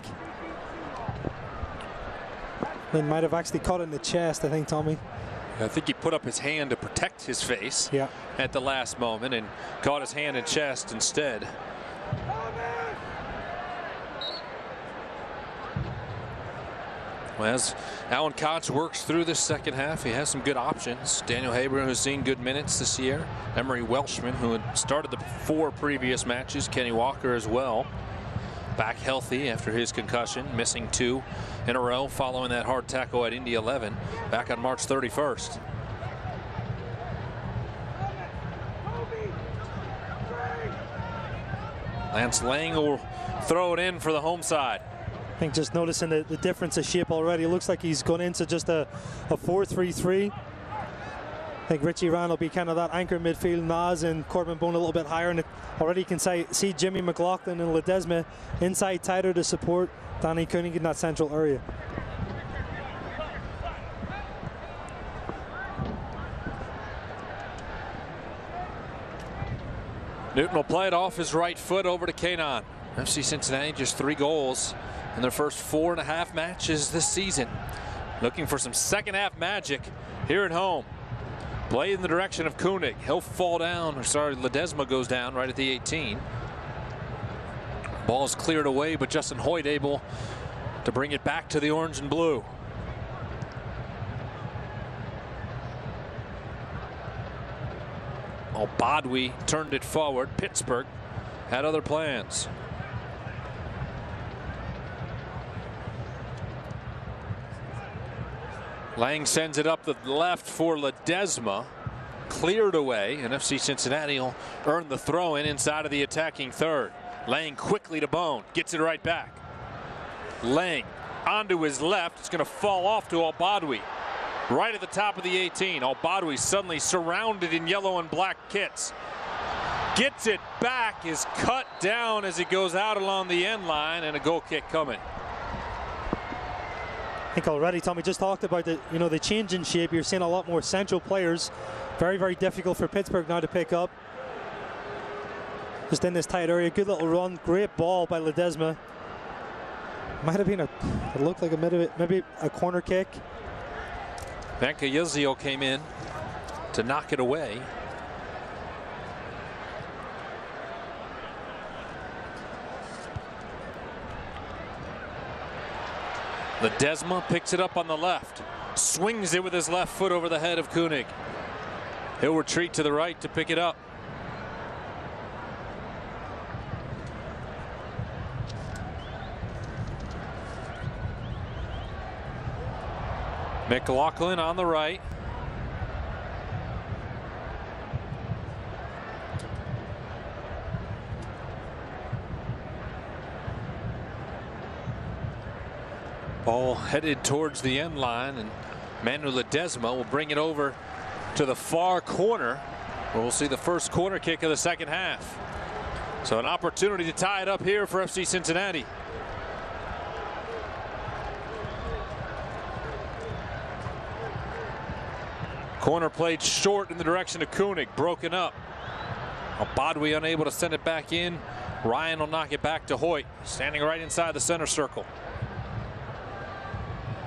Lind might have actually caught it in the chest, I think, Tommy. I think he put up his hand to protect his face at the last moment and caught his hand and chest instead. Well, as Alan Koch works through this second half, he has some good options. Daniel Haber, who's seen good minutes this year. Emery Welshman, who had started the 4 previous matches. Kenny Walker as well. Back healthy after his concussion, missing 2 in a row following that hard tackle at Indy 11 back on March 31st. Lance Lang will throw it in for the home side. I think just noticing the difference of shape already. It looks like he's gone into just a 4-3-3. I think Richie Rand will be kind of that anchor midfield. Nas and Corbin Bone a little bit higher, and already you can see Jimmy McLaughlin and Ledesma inside tighter to support Danny Koenig in that central area. Newton will play it off his right foot over to Kanon. FC Cincinnati just 3 goals in their first 4.5 matches this season. Looking for some second half magic here at home. Play in the direction of Koenig. He'll fall down, or sorry, Ledesma goes down right at the 18. Ball's cleared away, but Justin Hoyt able to bring it back to the orange and blue. Badwi turned it forward. Pittsburgh had other plans. Lang sends it up the left for Ledesma. Cleared away, and FC Cincinnati will earn the throw in inside of the attacking third. Lang quickly to Bone. Gets it right back. Lang onto his left. It's going to fall off to Badwi. Right at the top of the 18. Badwi suddenly surrounded in yellow and black kits. Gets it back, is cut down as he goes out along the end line, and a goal kick coming. I think already Tommy just talked about the change in shape. You're seeing a lot more central players. Very, very difficult for Pittsburgh now to pick up. Just in this tight area. Good little run. Great ball by Ledesma. Might have been it looked like maybe a corner kick. Benka Yuzio came in to knock it away. Ledesma picks it up on the left. Swings it with his left foot over the head of Koenig. He'll retreat to the right to pick it up. McLaughlin on the right. Ball headed towards the end line, and Manu Ledesma will bring it over to the far corner, where we'll see the first corner kick of the second half. So an opportunity to tie it up here for FC Cincinnati. Corner played short in the direction of Koenig, broken up. Badwi unable to send it back in. Ryan will knock it back to Hoyt, standing right inside the center circle.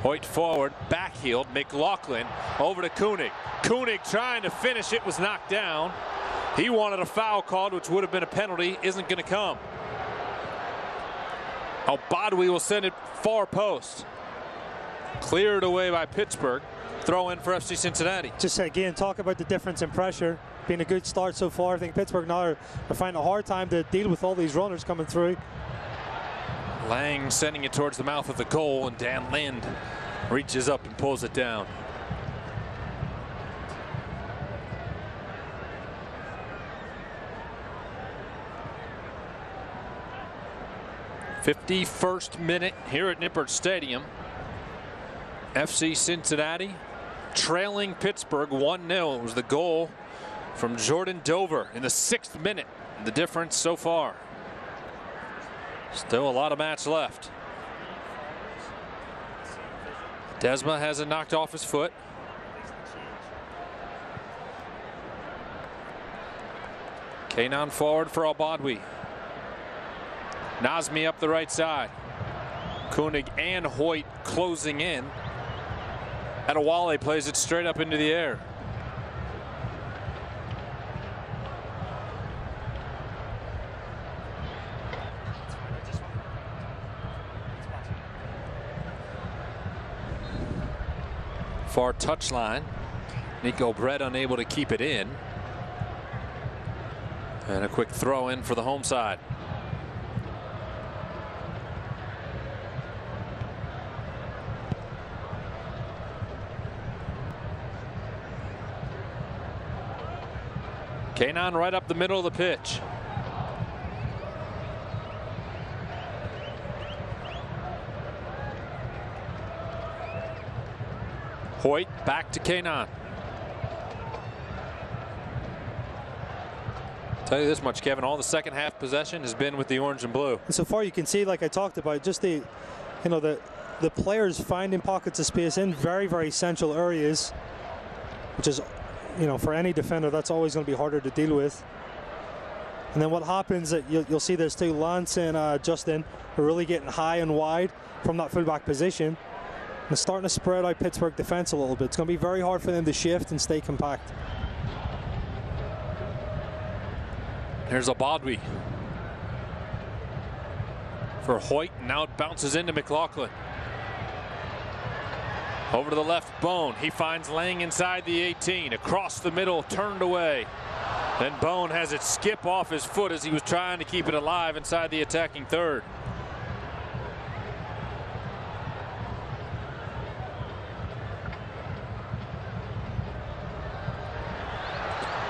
Hoyt forward, backheeled. McLaughlin over to Koenig. Koenig trying to finish it, was knocked down. He wanted a foul called, which would have been a penalty. Isn't going to come. Badwi will send it far post. Cleared away by Pittsburgh. Throw in for FC Cincinnati. Just again, talk about the difference in pressure. Been a good start so far. I think Pittsburgh now are finding a hard time to deal with all these runners coming through. Lang sending it towards the mouth of the goal, and Dan Lind reaches up and pulls it down. '51st minute here at Nippert Stadium. FC Cincinnati trailing Pittsburgh 1-0. It was the goal from Jordan Dover in the 6th minute. The difference so far. Still a lot of match left. Desma has it knocked off his foot. Kanon forward for Badwi. Nazmi up the right side. Koenig and Hoyt closing in. Adewale plays it straight up into the air. Far touchline. Nico Brett unable to keep it in. And a quick throw in for the home side. Kanon right up the middle of the pitch. Hoyt back to Kanon. Tell you this much, Kevin, all the second half possession has been with the orange and blue. And so far you can see, like I talked about, just the players finding pockets of space in very, very central areas, which is, for any defender, that's always going to be harder to deal with. And then what happens, that you'll see there's two, Lance and Justin, are really getting high and wide from that fullback position. And starting to spread out Pittsburgh defense a little bit. It's going to be very hard for them to shift and stay compact. Here's Abadwi for Hoyt. Now it bounces into McLaughlin. Over to the left, Bone. He finds Lang inside the 18. Across the middle, turned away. Then Bone has it skip off his foot as he was trying to keep it alive inside the attacking third.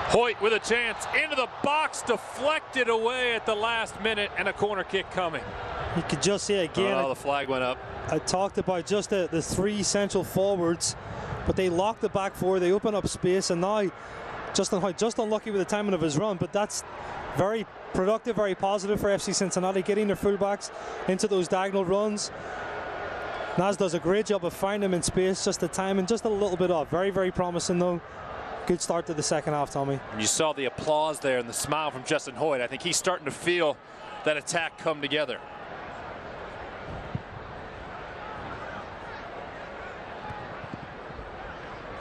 Hoyt with a chance into the box, deflected away at the last minute, and a corner kick coming. You could just see it again. Oh, the flag went up. I talked about just the three central forwards, but they locked the back four, they open up space, and now Justin Hoyt just unlucky with the timing of his run, but that's very productive, very positive for FC Cincinnati, getting their fullbacks into those diagonal runs. Naz does a great job of finding them in space, just the timing, just a little bit off. Very, very promising though. Good start to the second half, Tommy. You saw the applause there and the smile from Justin Hoyt. I think he's starting to feel that attack come together.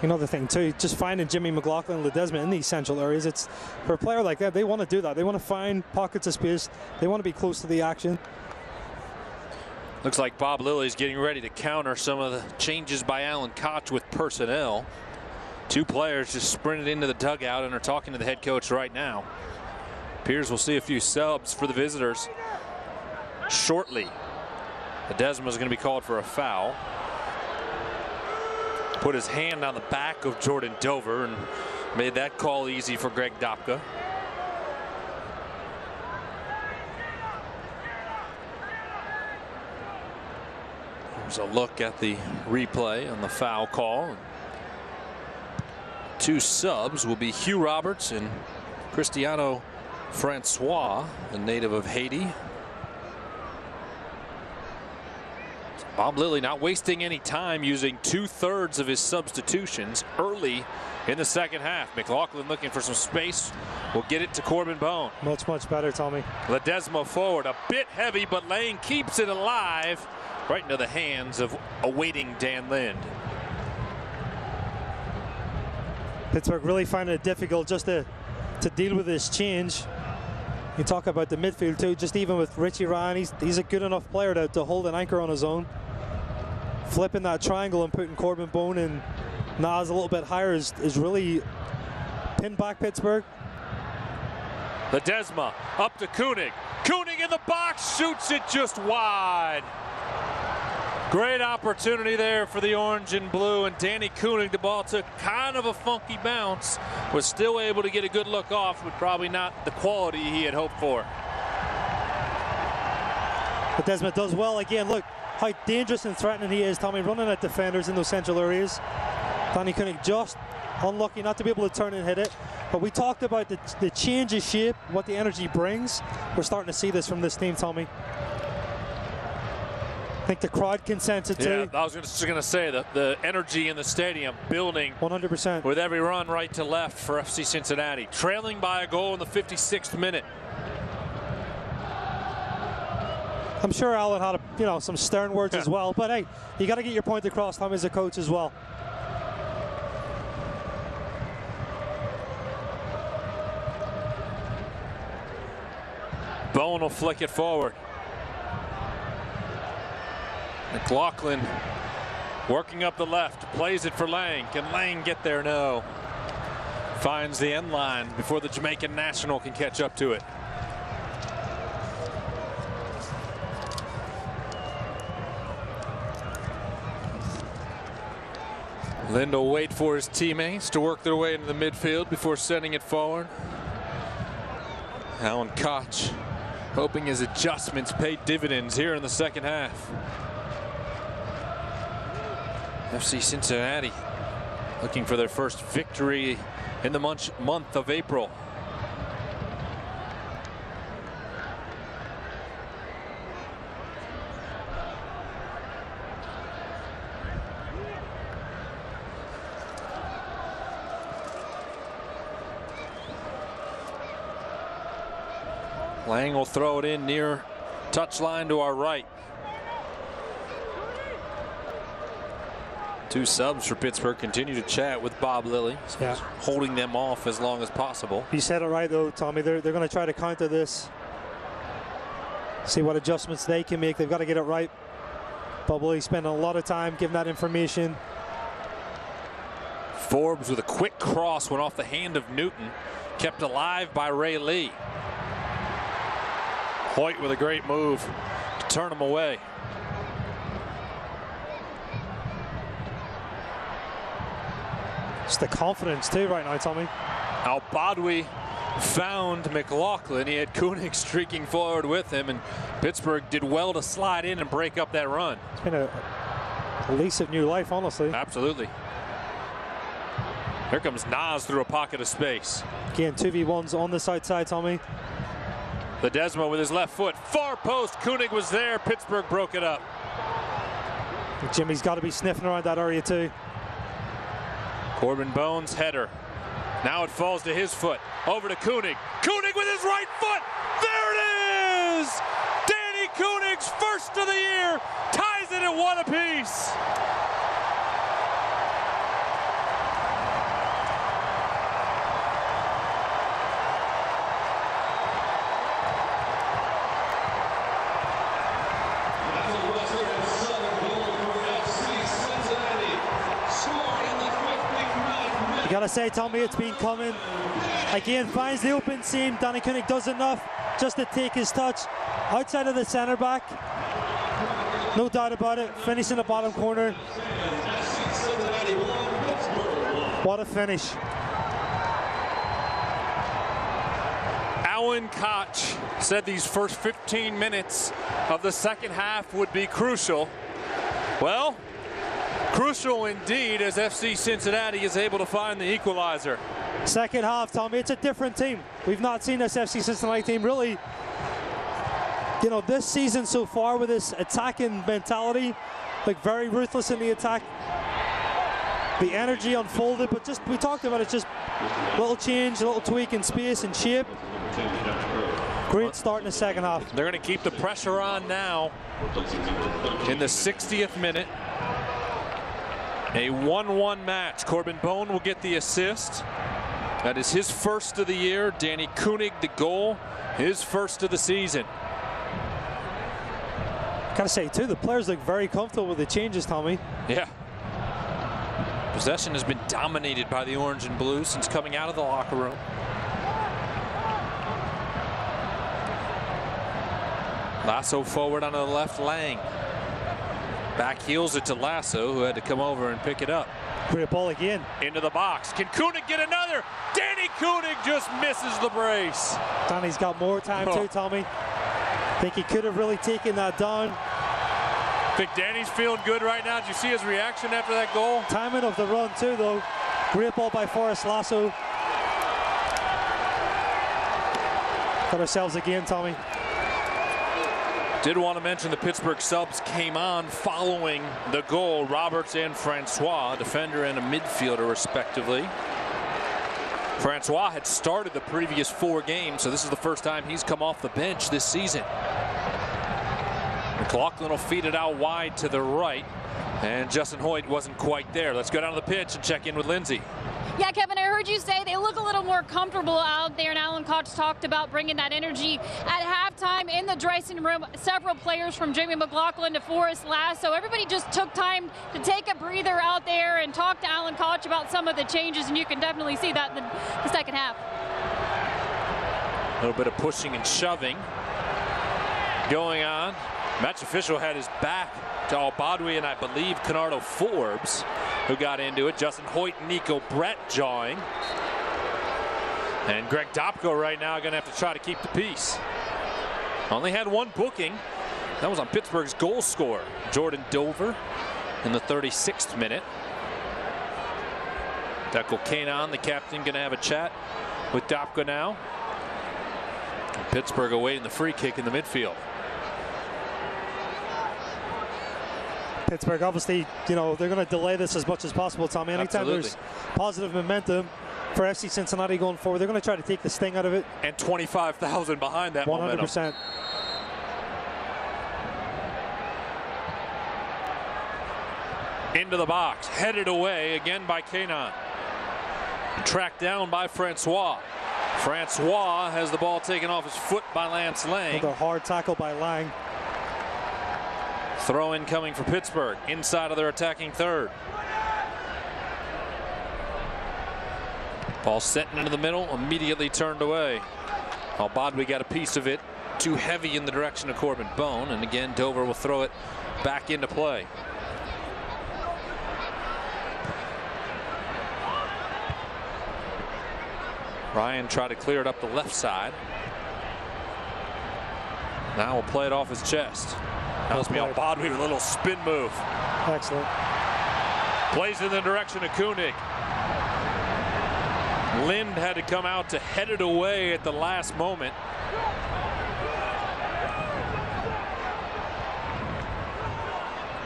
Another thing too, just finding Jimmy McLaughlin and Ledesma in these central areas. It's for a player like that, they want to do that. They want to find pockets of space. They want to be close to the action. Looks like Bob Lilly's getting ready to counter some of the changes by Alan Koch with personnel. Two players just sprinted into the dugout and are talking to the head coach right now. Appears we'll see a few subs for the visitors shortly. Ledesma is going to be called for a foul. Put his hand on the back of Jordan Dover and made that call easy for Greg Dopka. There's a look at the replay on the foul call. Two subs will be Hugh Roberts and Cristiano Francois, the native of Haiti. Bob Lilly not wasting any time, using 2/3 of his substitutions early in the second half. McLaughlin looking for some space. Will get it to Corbin Bone. Much, much better, Tommy. Ledesma forward, a bit heavy, but Lane keeps it alive right into the hands of awaiting Dan Lind. Pittsburgh really finding it difficult just to deal with this change. You talk about the midfield too, just even with Richie Ryan, he's a good enough player to hold an anchor on his own. Flipping that triangle and putting Corbin Bone and Naz a little bit higher is really pinned back Pittsburgh. Ledesma up to Koenig. Koenig in the box, shoots it just wide. Great opportunity there for the orange and blue, and Danny Koenig, the ball took kind of a funky bounce, was still able to get a good look off, but probably not the quality he had hoped for. Ledesma does well again. Look how dangerous and threatening he is, Tommy, running at defenders in those central areas. Danny Koenig just unlucky not to be able to turn and hit it. But we talked about the change of shape, what the energy brings. We're starting to see this from this team, Tommy. I think the crowd can sense it too. Yeah, I was just going to say that the energy in the stadium building 100% with every run right to left for FC Cincinnati, trailing by a goal in the 56th minute. I'm sure Alan had some stern words as well, but hey, you got to get your point across, Tommy, as a coach as well. Bone will flick it forward. McLaughlin working up the left, plays it for Lang. Can Lang get there? No. Finds the end line before the Jamaican national can catch up to it. Lind will wait for his teammates to work their way into the midfield before sending it forward. Alan Koch hoping his adjustments paid dividends here in the second half. FC Cincinnati looking for their first victory in the month of April. Lang will throw it in near touchline to our right. 2 subs for Pittsburgh continue to chat with Bob Lilly, holding them off as long as possible. You said it right, though, Tommy. They're going to try to counter this. See what adjustments they can make. They've got to get it right. Bob Lilly spending a lot of time giving that information. Forbes with a quick cross went off the hand of Newton, kept alive by Ray Lee. Hoyt with a great move to turn him away. It's the confidence too right now, Tommy. Al-Badwi found McLaughlin. He had Koenig streaking forward with him, and Pittsburgh did well to slide in and break up that run. It's been a lease of new life, honestly. Absolutely. Here comes Nas through a pocket of space. Again, 2v1s on this outside, Tommy. Ledesma with his left foot. Far post. Koenig was there. Pittsburgh broke it up. Jimmy's got to be sniffing around that area too. Corbin Bones header. Now it falls to his foot. Over to Koenig. Koenig with his right foot. There it is! Danny Koenig's first of the year. Ties it at 1 apiece. You gotta say, Tommy, it's been coming. Again, finds the open seam. Danny Koenig does enough just to take his touch outside of the center back. No doubt about it. Finish in the bottom corner. What a finish. Alan Koch said these first 15 minutes of the second half would be crucial. Well, crucial indeed, as FC Cincinnati is able to find the equalizer. Second half, Tommy, it's a different team. We've not seen this FC Cincinnati team really, you know, this season so far with this attacking mentality, like very ruthless in the attack. The energy unfolded, but just, we talked about it, just a little change, a little tweak in space and shape. Great start in the second half. They're going to keep the pressure on now in the 60th minute. A 1-1 match. Corbin Bone will get the assist. That is his first of the year. Danny Koenig, the goal, his first of the season. Gotta say, too, the players look very comfortable with the changes, Tommy. Yeah. Possession has been dominated by the orange and blue since coming out of the locker room. Lasso forward on the left, Lang. Back heels it to Lasso, who had to come over and pick it up. Great ball again. Into the box. Can Koenig get another? Danny Koenig just misses the brace. Danny's got more time too, Tommy. I think he could have really taken that down. I think Danny's feeling good right now. Did you see his reaction after that goal? Timing of the run too, though. Great ball by Forrest Lasso. Got ourselves again, Tommy. Did want to mention the Pittsburgh subs came on following the goal. Roberts and Francois, a defender and a midfielder respectively. Francois had started the previous 4 games, so this is the first time he's come off the bench this season. McLaughlin will feed it out wide to the right, and Justin Hoyt wasn't quite there. Let's go down to the pitch and check in with Lindsay. Yeah, Kevin, I heard you say they look a little more comfortable out there, and Alan Koch talked about bringing that energy at halftime in the dressing room. Several players from Jamie McLaughlin to Forrest Lasso. Everybody just took time to take a breather out there and talk to Alan Koch about some of the changes, and you can definitely see that in the second half. A little bit of pushing and shoving going on. Match official had his back to Al-Badwi and I believe Canardo Forbes, who got into it. Justin Hoyt and Nico Brett jawing. And Greg Dopko right now going to have to try to keep the peace. Only had 1 booking. That was on Pittsburgh's goal scorer, Jordan Dover, in the 36th minute. Declan Kanan, the captain, going to have a chat with Dopko now. And Pittsburgh awaiting the free kick in the midfield. Pittsburgh, obviously, you know, they're going to delay this as much as possible, Tommy. Anytime Absolutely. there's positive momentum, for FC Cincinnati going forward. They're going to try to take the sting out of it. And 25,000 behind that 100%. momentum. Into the box, headed away again by Kanon. Tracked down by Francois. Francois has the ball taken off his foot by Lance Lang. Another hard tackle by Lang. Throw in coming for Pittsburgh, inside of their attacking third. Ball sent into the middle, immediately turned away. Al-Badwi got a piece of it, too heavy in the direction of Corbin Bone, and again Dover will throw it back into play. Ryan tried to clear it up the left side. Now we'll play it off his chest. That was Al-Badwi with a little spin move. Excellent. Plays in the direction of Koenig. Lind had to come out to head it away at the last moment.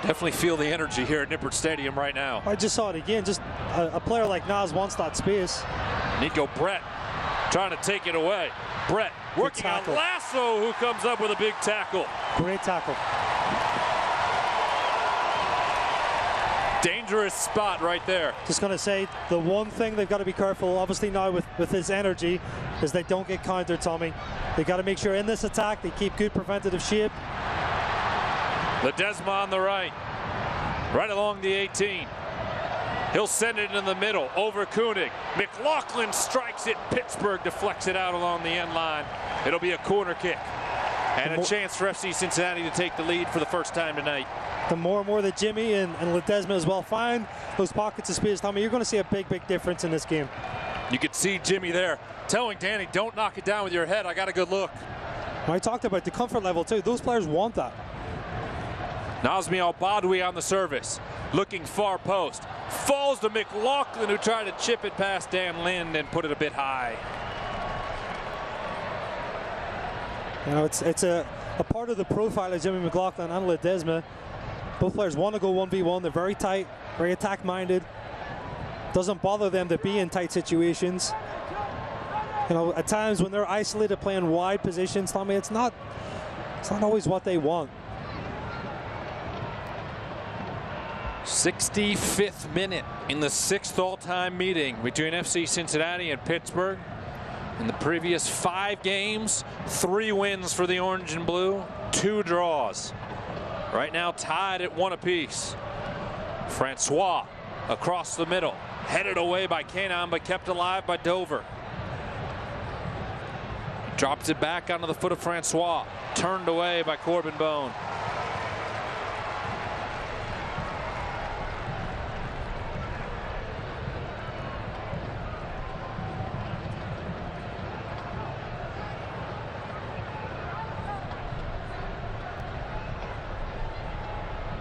Definitely feel the energy here at Nippert Stadium right now. I just saw it again. Just a player like Nas wants that space. Nico Brett trying to take it away. Brett working on Lasso, who comes up with a big tackle. Great tackle. Dangerous spot right there. Just going to say, the one thing they've got to be careful, obviously now with his energy, is they don't get countered, Tommy. They got to make sure in this attack they keep good preventative shape. Ledesma on the right along the 18. He'll send it in the middle over Koenig. McLaughlin strikes it. Pittsburgh deflects it out along the end line. It'll be a corner kick. And a chance for FC Cincinnati to take the lead for the first time tonight. The more and more that Jimmy and Ledesma as well find those pockets of space, Tommy, you're going to see a big difference in this game. You could see Jimmy there telling Danny, don't knock it down with your head. I got a good look. I talked about the comfort level too. Those players want that. Nazmi Al-Badwi on the service, looking far post. Falls to McLaughlin, who tried to chip it past Dan Lind and put it a bit high. You know, it's a part of the profile of Jimmy McLaughlin and Ledesma. Both players want to go 1v1. They're very tight, very attack-minded. Doesn't bother them to be in tight situations. You know, at times when they're isolated playing wide positions, Tommy, it's not always what they want. 65th minute in the 6th all-time meeting between FC Cincinnati and Pittsburgh. In the previous 5 games, 3 wins for the Orange and Blue, 2 draws. Right now tied at 1 apiece. Francois across the middle, headed away by Kanon, but kept alive by Dover. Drops it back onto the foot of Francois, turned away by Corbin Bone.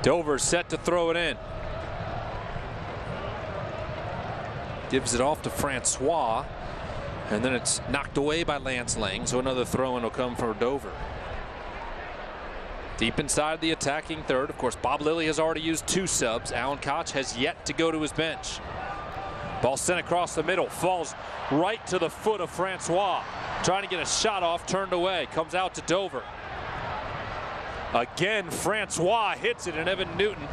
Dover set to throw it in. Gives it off to Francois, and then it's knocked away by Lance Lang, so another throw-in will come for Dover. Deep inside the attacking third. Of course, Bob Lilly has already used 2 subs. Alan Koch has yet to go to his bench. Ball sent across the middle, falls right to the foot of Francois. Trying to get a shot off, turned away, comes out to Dover. Again, Francois hits it, and Evan Newton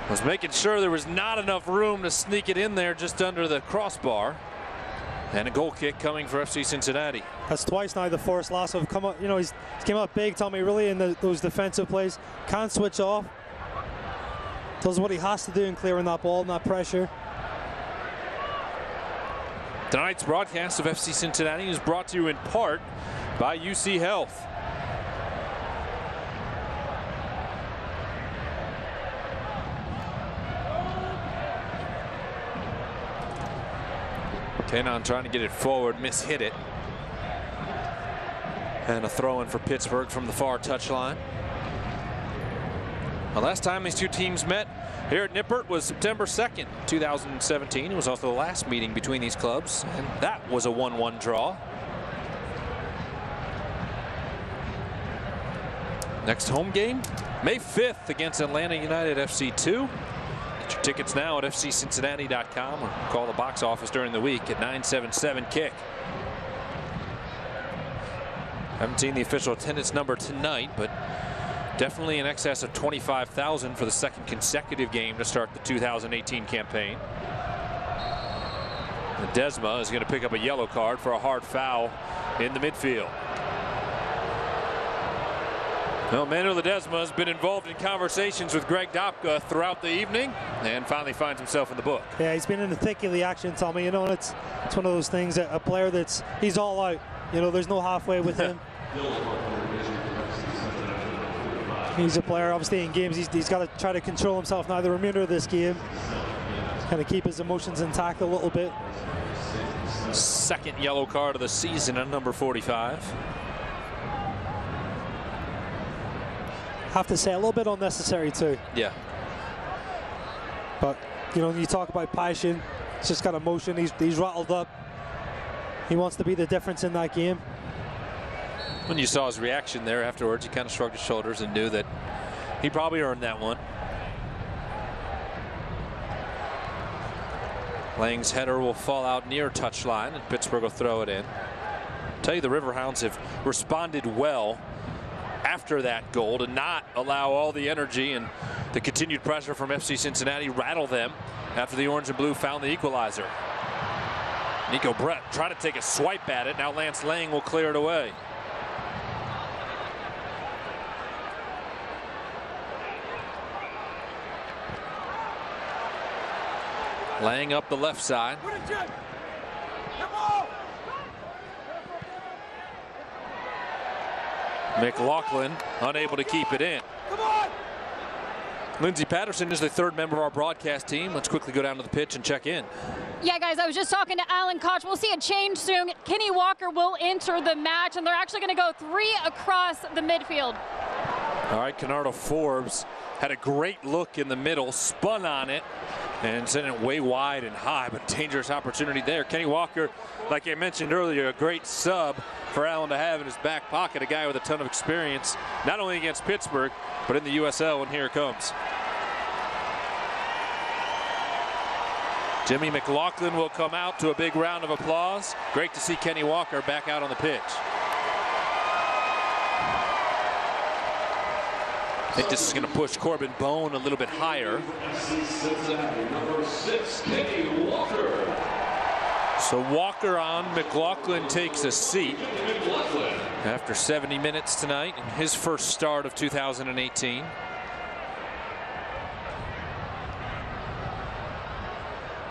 was making sure there was not enough room to sneak it in there just under the crossbar. And a goal kick coming for FC Cincinnati. That's twice now the forced loss have come up. You know, he's came up big, Tommy, really in those defensive plays. Can't switch off. Does what he has to do in clearing that ball and that pressure. Tonight's broadcast of FC Cincinnati is brought to you in part by UC Health. Kanon trying to get it forward, mishit it. And a throw in for Pittsburgh from the far touchline. The last time these two teams met here at Nippert was September 2nd, 2017. It was also the last meeting between these clubs, and that was a 1-1 draw. Next home game, May 5th against Atlanta United FC 2. Get your tickets now at fccincinnati.com or call the box office during the week at 977-KICK. Haven't seen the official attendance number tonight, but definitely in excess of 25,000 for the second consecutive game to start the 2018 campaign. And Desma is going to pick up a yellow card for a hard foul in the midfield. Well, Manuel Ledesma has been involved in conversations with Greg Dopka throughout the evening and finally finds himself in the book. Yeah, he's been in the thick of the action, Tommy. You know, and it's one of those things that a player he's all out. You know, there's no halfway with him. He's a player, obviously, in games. He's got to try to control himself now. The remainder of this game, kind of keep his emotions intact a little bit. Second yellow card of the season on number 45. Have to say, a little bit unnecessary too. Yeah. But you know, when you talk about passion, it's just got emotion. He's rattled up. He wants to be the difference in that game. When you saw his reaction there afterwards, he kind of shrugged his shoulders and knew that he probably earned that one. Lang's header will fall out near touchline, and Pittsburgh will throw it in. I'll tell you, the Riverhounds have responded well after that goal to not allow all the energy and the continued pressure from FC Cincinnati rattle them after the orange and blue found the equalizer. Nico Brett trying to take a swipe at it. Now Lance Lang will clear it away. Lang up the left side. McLaughlin unable to keep it in. Lindsey Patterson is the third member of our broadcast team. Let's quickly go down to the pitch and check in. Yeah, guys, I was just talking to Alan Koch. We'll see a change soon. Kenny Walker will enter the match, and they're actually going to go 3 across the midfield. All right, Kennardo Forbes had a great look in the middle, spun on it, and sent it way wide and high, but dangerous opportunity there. Kenny Walker, like I mentioned earlier, a great sub for Allen to have in his back pocket, a guy with a ton of experience, not only against Pittsburgh, but in the USL, and here it comes. Jimmy McLaughlin will come out to a big round of applause. Great to see Kenny Walker back out on the pitch. I think this is going to push Corbin Bone a little bit higher. So Walker on, McLaughlin takes a seat after 70 minutes tonight in his first start of 2018.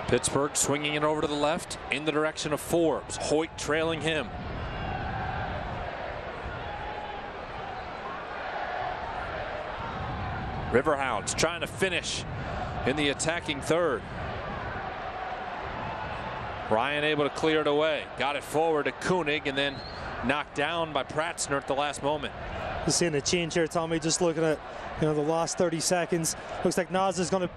Pittsburgh swinging it over to the left in the direction of Forbes. Hoyt trailing him. Riverhounds trying to finish in the attacking third. Ryan able to clear it away. Got it forward to Koenig and then knocked down by Pratzner at the last moment. Just seeing a change here, Tommy. Just looking at the last 30 seconds. Looks like Nas is going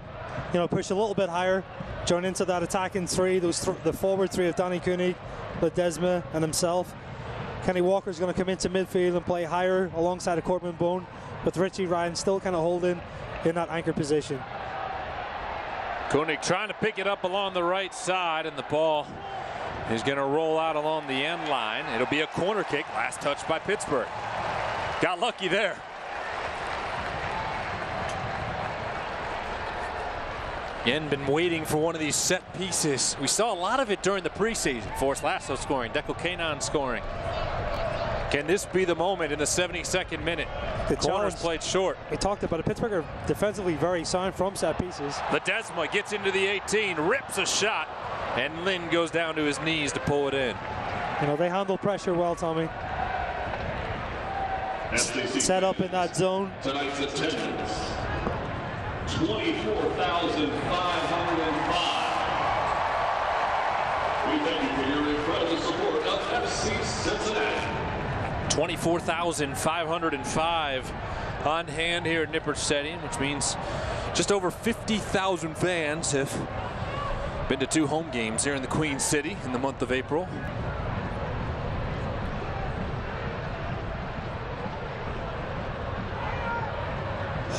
to push a little bit higher, join into that attacking three. The forward three of Danny Koenig, Ledesma, and himself. Kenny Walker is going to come into midfield and play higher alongside of Corbin Bone, with Richie Ryan still kind of holding in that anchor position. Koenig trying to pick it up along the right side, and the ball is going to roll out along the end line. It'll be a corner kick. Last touch by Pittsburgh. Got lucky there. Again, been waiting for one of these set pieces. We saw a lot of it during the preseason. Forrest Lasso scoring, Deco Kanan scoring. Can this be the moment in the 72nd minute? The corners played short. We talked about it. Pittsburgh are defensively very sound from set pieces. Ledesma gets into the 18, rips a shot, and Lynn goes down to his knees to pull it in. They handle pressure well, Tommy. Set up in that zone. Tonight's attendance, 24,505. We thank you for your incredible support of FC Cincinnati. 24,505 on hand here at Nippert Stadium, which means just over 50,000 fans have been to 2 home games here in the Queen City in the month of April.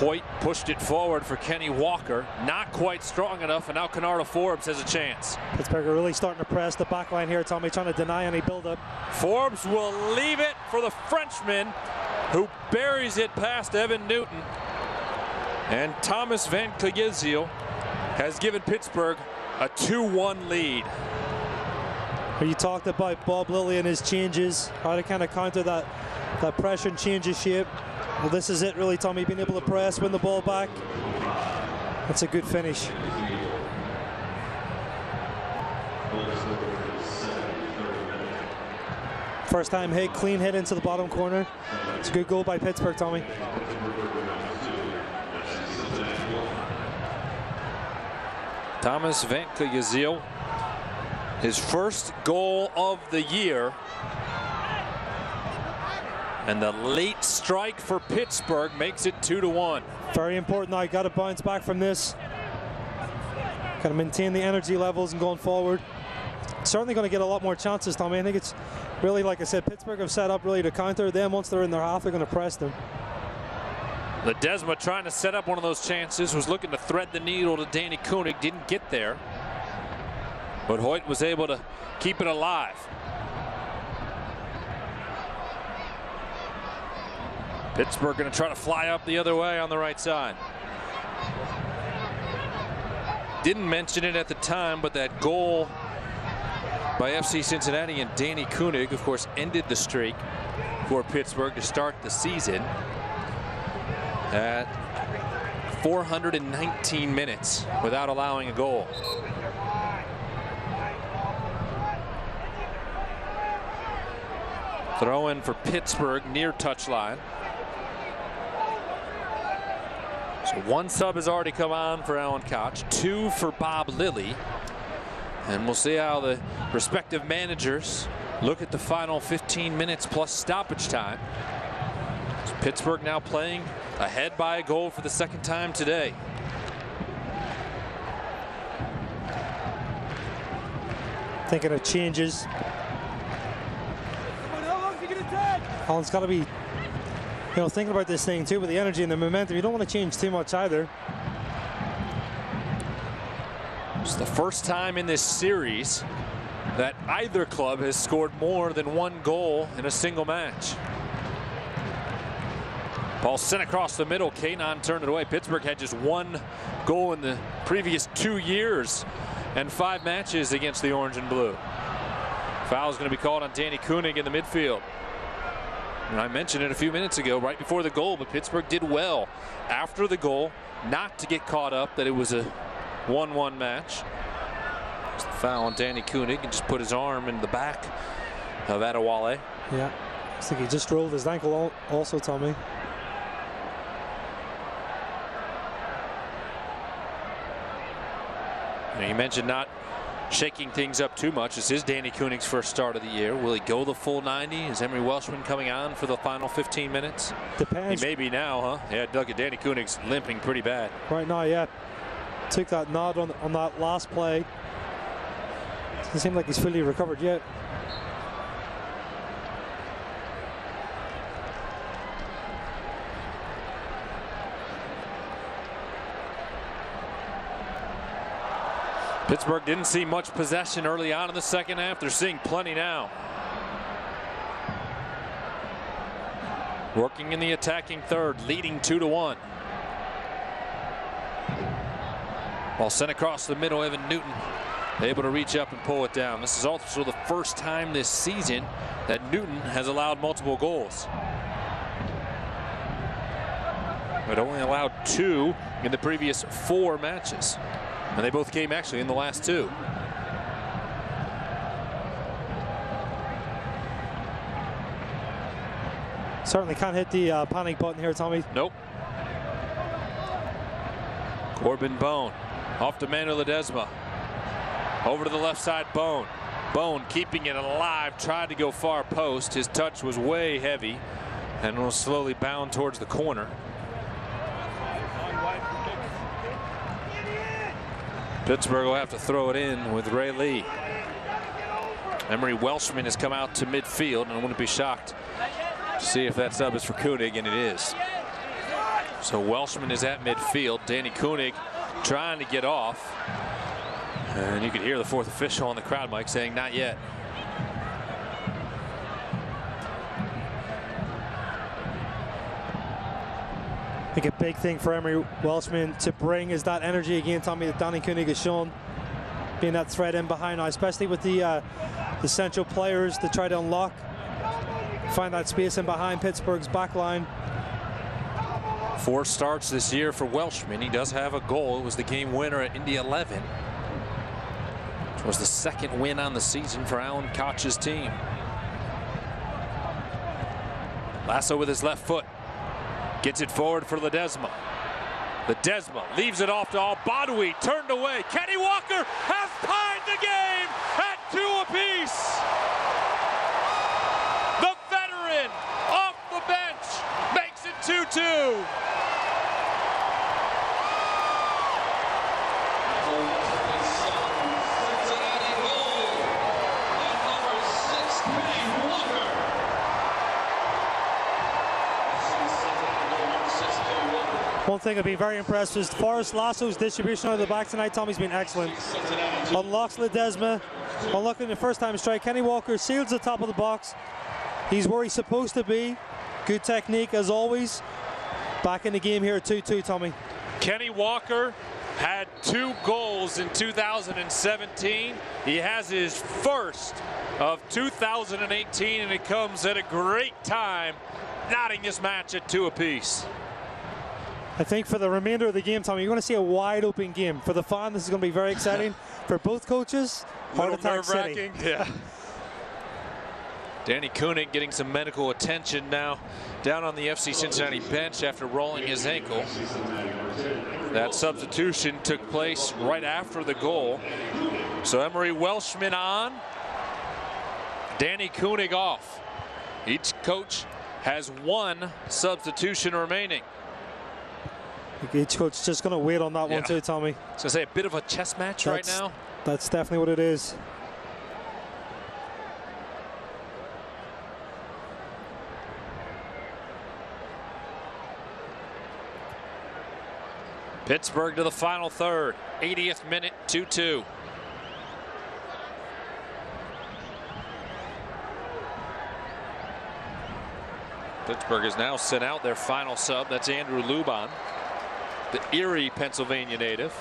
Hoyt pushed it forward for Kenny Walker. Not quite strong enough, and now Kennardo Forbes has a chance. Pittsburgh are really starting to press the back line here, Tommy, trying to deny any build-up. Forbes will leave it for the Frenchman, who buries it past Evan Newton. And Thomas Van Clegiziel has given Pittsburgh a 2-1 lead. You talked about Bob Lilly and his changes, how to kind of counter that pressure and change his shape. Well, this is it really, Tommy, being able to press, win the ball back. That's a good finish. First time hit, clean hit into the bottom corner. It's a good goal by Pittsburgh, Tommy. Thomas Van Clegiziel, his first goal of the year. And the late strike for Pittsburgh makes it 2-1. Very important now. Got to bounce back from this. Got to maintain the energy levels and going forward. Certainly going to get a lot more chances, Tommy. I think it's really, like I said, Pittsburgh have set up really to counter them. Once they're in their half, they're going to press them. Ledesma trying to set up one of those chances, was looking to thread the needle to Danny Koenig, didn't get there. But Hoyt was able to keep it alive. Pittsburgh going to try to fly up the other way on the right side. Didn't mention it at the time, but that goal by FC Cincinnati and Danny Koenig, of course, ended the streak for Pittsburgh to start the season at 419 minutes without allowing a goal. Throw in for Pittsburgh near touchline. So one sub has already come on for Alan Koch, 2 for Bob Lilly. And we'll see how the respective managers look at the final 15 minutes plus stoppage time. So Pittsburgh now playing ahead by a goal for the second time today. Thinking of changes. Alan's got to be, thinking about this thing too with the energy and the momentum. You don't want to change too much either. It's the first time in this series that either club has scored more than 1 goal in a single match. Ball sent across the middle. Kanon turned it away. Pittsburgh had just 1 goal in the previous 2 years and 5 matches against the Orange and Blue. Foul is going to be called on Danny Koenig in the midfield. And I mentioned it a few minutes ago, right before the goal, but Pittsburgh did well after the goal not to get caught up that it was a 1-1 match. Just the foul on Danny Koenig and just put his arm in the back of Adewale. Yeah, I think he just rolled his ankle also, Tommy. Now, you mentioned not shaking things up too much. This is Danny Koenig's first start of the year. Will he go the full 90? Is Emery Welshman coming on for the final 15 minutes? Depends. He may be now, huh? Yeah, Doug, Danny Koenig's limping pretty bad. Right now, yeah. Took that nod on that last play. Doesn't seem like he's fully recovered yet. Pittsburgh didn't see much possession early on in the second half. They're seeing plenty now. Working in the attacking third, leading 2-1. Ball sent across the middle. Evan Newton able to reach up and pull it down. This is also the first time this season that Newton has allowed multiple goals. But only allowed 2 in the previous 4 matches. And they both came actually in the last 2. Certainly can't hit the panic button here, Tommy. Nope. Corbin Bone off to Manuel Ledesma. Over to the left side, Bone. Bone keeping it alive, tried to go far post. His touch was way heavy and will slowly bound towards the corner. Pittsburgh will have to throw it in with Ray Lee. Emery Welshman has come out to midfield, and I wouldn't be shocked to see if that sub is for Koenig, and it is. So Welshman is at midfield. Danny Koenig trying to get off. And you could hear the fourth official on the crowd mic saying, not yet. I think a big thing for Emery Welshman to bring is that energy again, Tommy, that Danny Koenig has shown. Being that threat in behind now, especially with the central players to try to unlock, find that space in behind Pittsburgh's back line. 4 starts this year for Welshman. He does have a goal. It was the game winner at Indy 11. Which was the 2nd win on the season for Alan Koch's team. Lasso with his left foot. Gets it forward for Ledesma. Ledesma leaves it off to Al-Badoui. Turned away. Kenny Walker has tied the game at 2 apiece. The veteran off the bench makes it 2-2. One thing I've been very impressed is Forrest Lasso's distribution out of the back tonight. Tommy's been excellent. Unlocks Ledesma, unlocking the first time strike. Kenny Walker seals the top of the box. He's where he's supposed to be. Good technique as always. Back in the game here at 2-2, Tommy. Kenny Walker had 2 goals in 2017. He has his first of 2018, and it comes at a great time, knotting this match at 2 apiece. I think for the remainder of the game, Tommy, you're going to see a wide open game. For the fan, this is going to be very exciting. For both coaches, heart attack city. Yeah. Danny Koenig getting some medical attention now down on the FC Cincinnati bench after rolling his ankle. That substitution took place right after the goal. So Emery Welshman on, Danny Koenig off. Each coach has 1 substitution remaining. Each coach just going to wait on that one too, Tommy. So say a bit of a chess match right now. That's definitely what it is. Pittsburgh to the final third. 80th minute, 2-2. Pittsburgh has now sent out their final sub. That's Andrew Luban, the Erie, Pennsylvania native.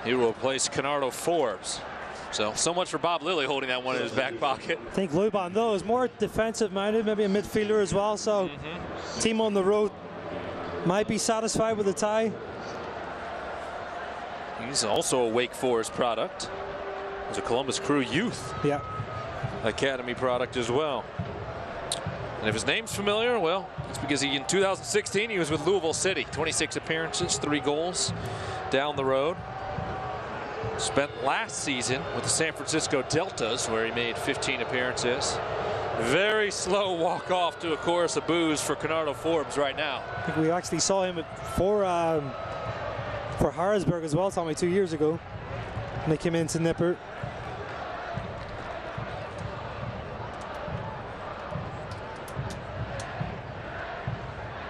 He will replace Canardo Forbes. So much for Bob Lilly holding that one in his back pocket. I think Luban, though, is more defensive minded, maybe a midfielder as well. So team on the road might be satisfied with the tie. He's also a Wake Forest product. He's a Columbus Crew Youth Academy product as well. And if his name's familiar, well, it's because in 2016 he was with Louisville City. 26 appearances, 3 goals down the road. Spent last season with the San Francisco Deltas, where he made 15 appearances. Very slow walk off to a chorus of boos for Canardo Forbes right now. I think we actually saw him for Harrisburg as well, Tommy, 2 years ago when they came into Nippert.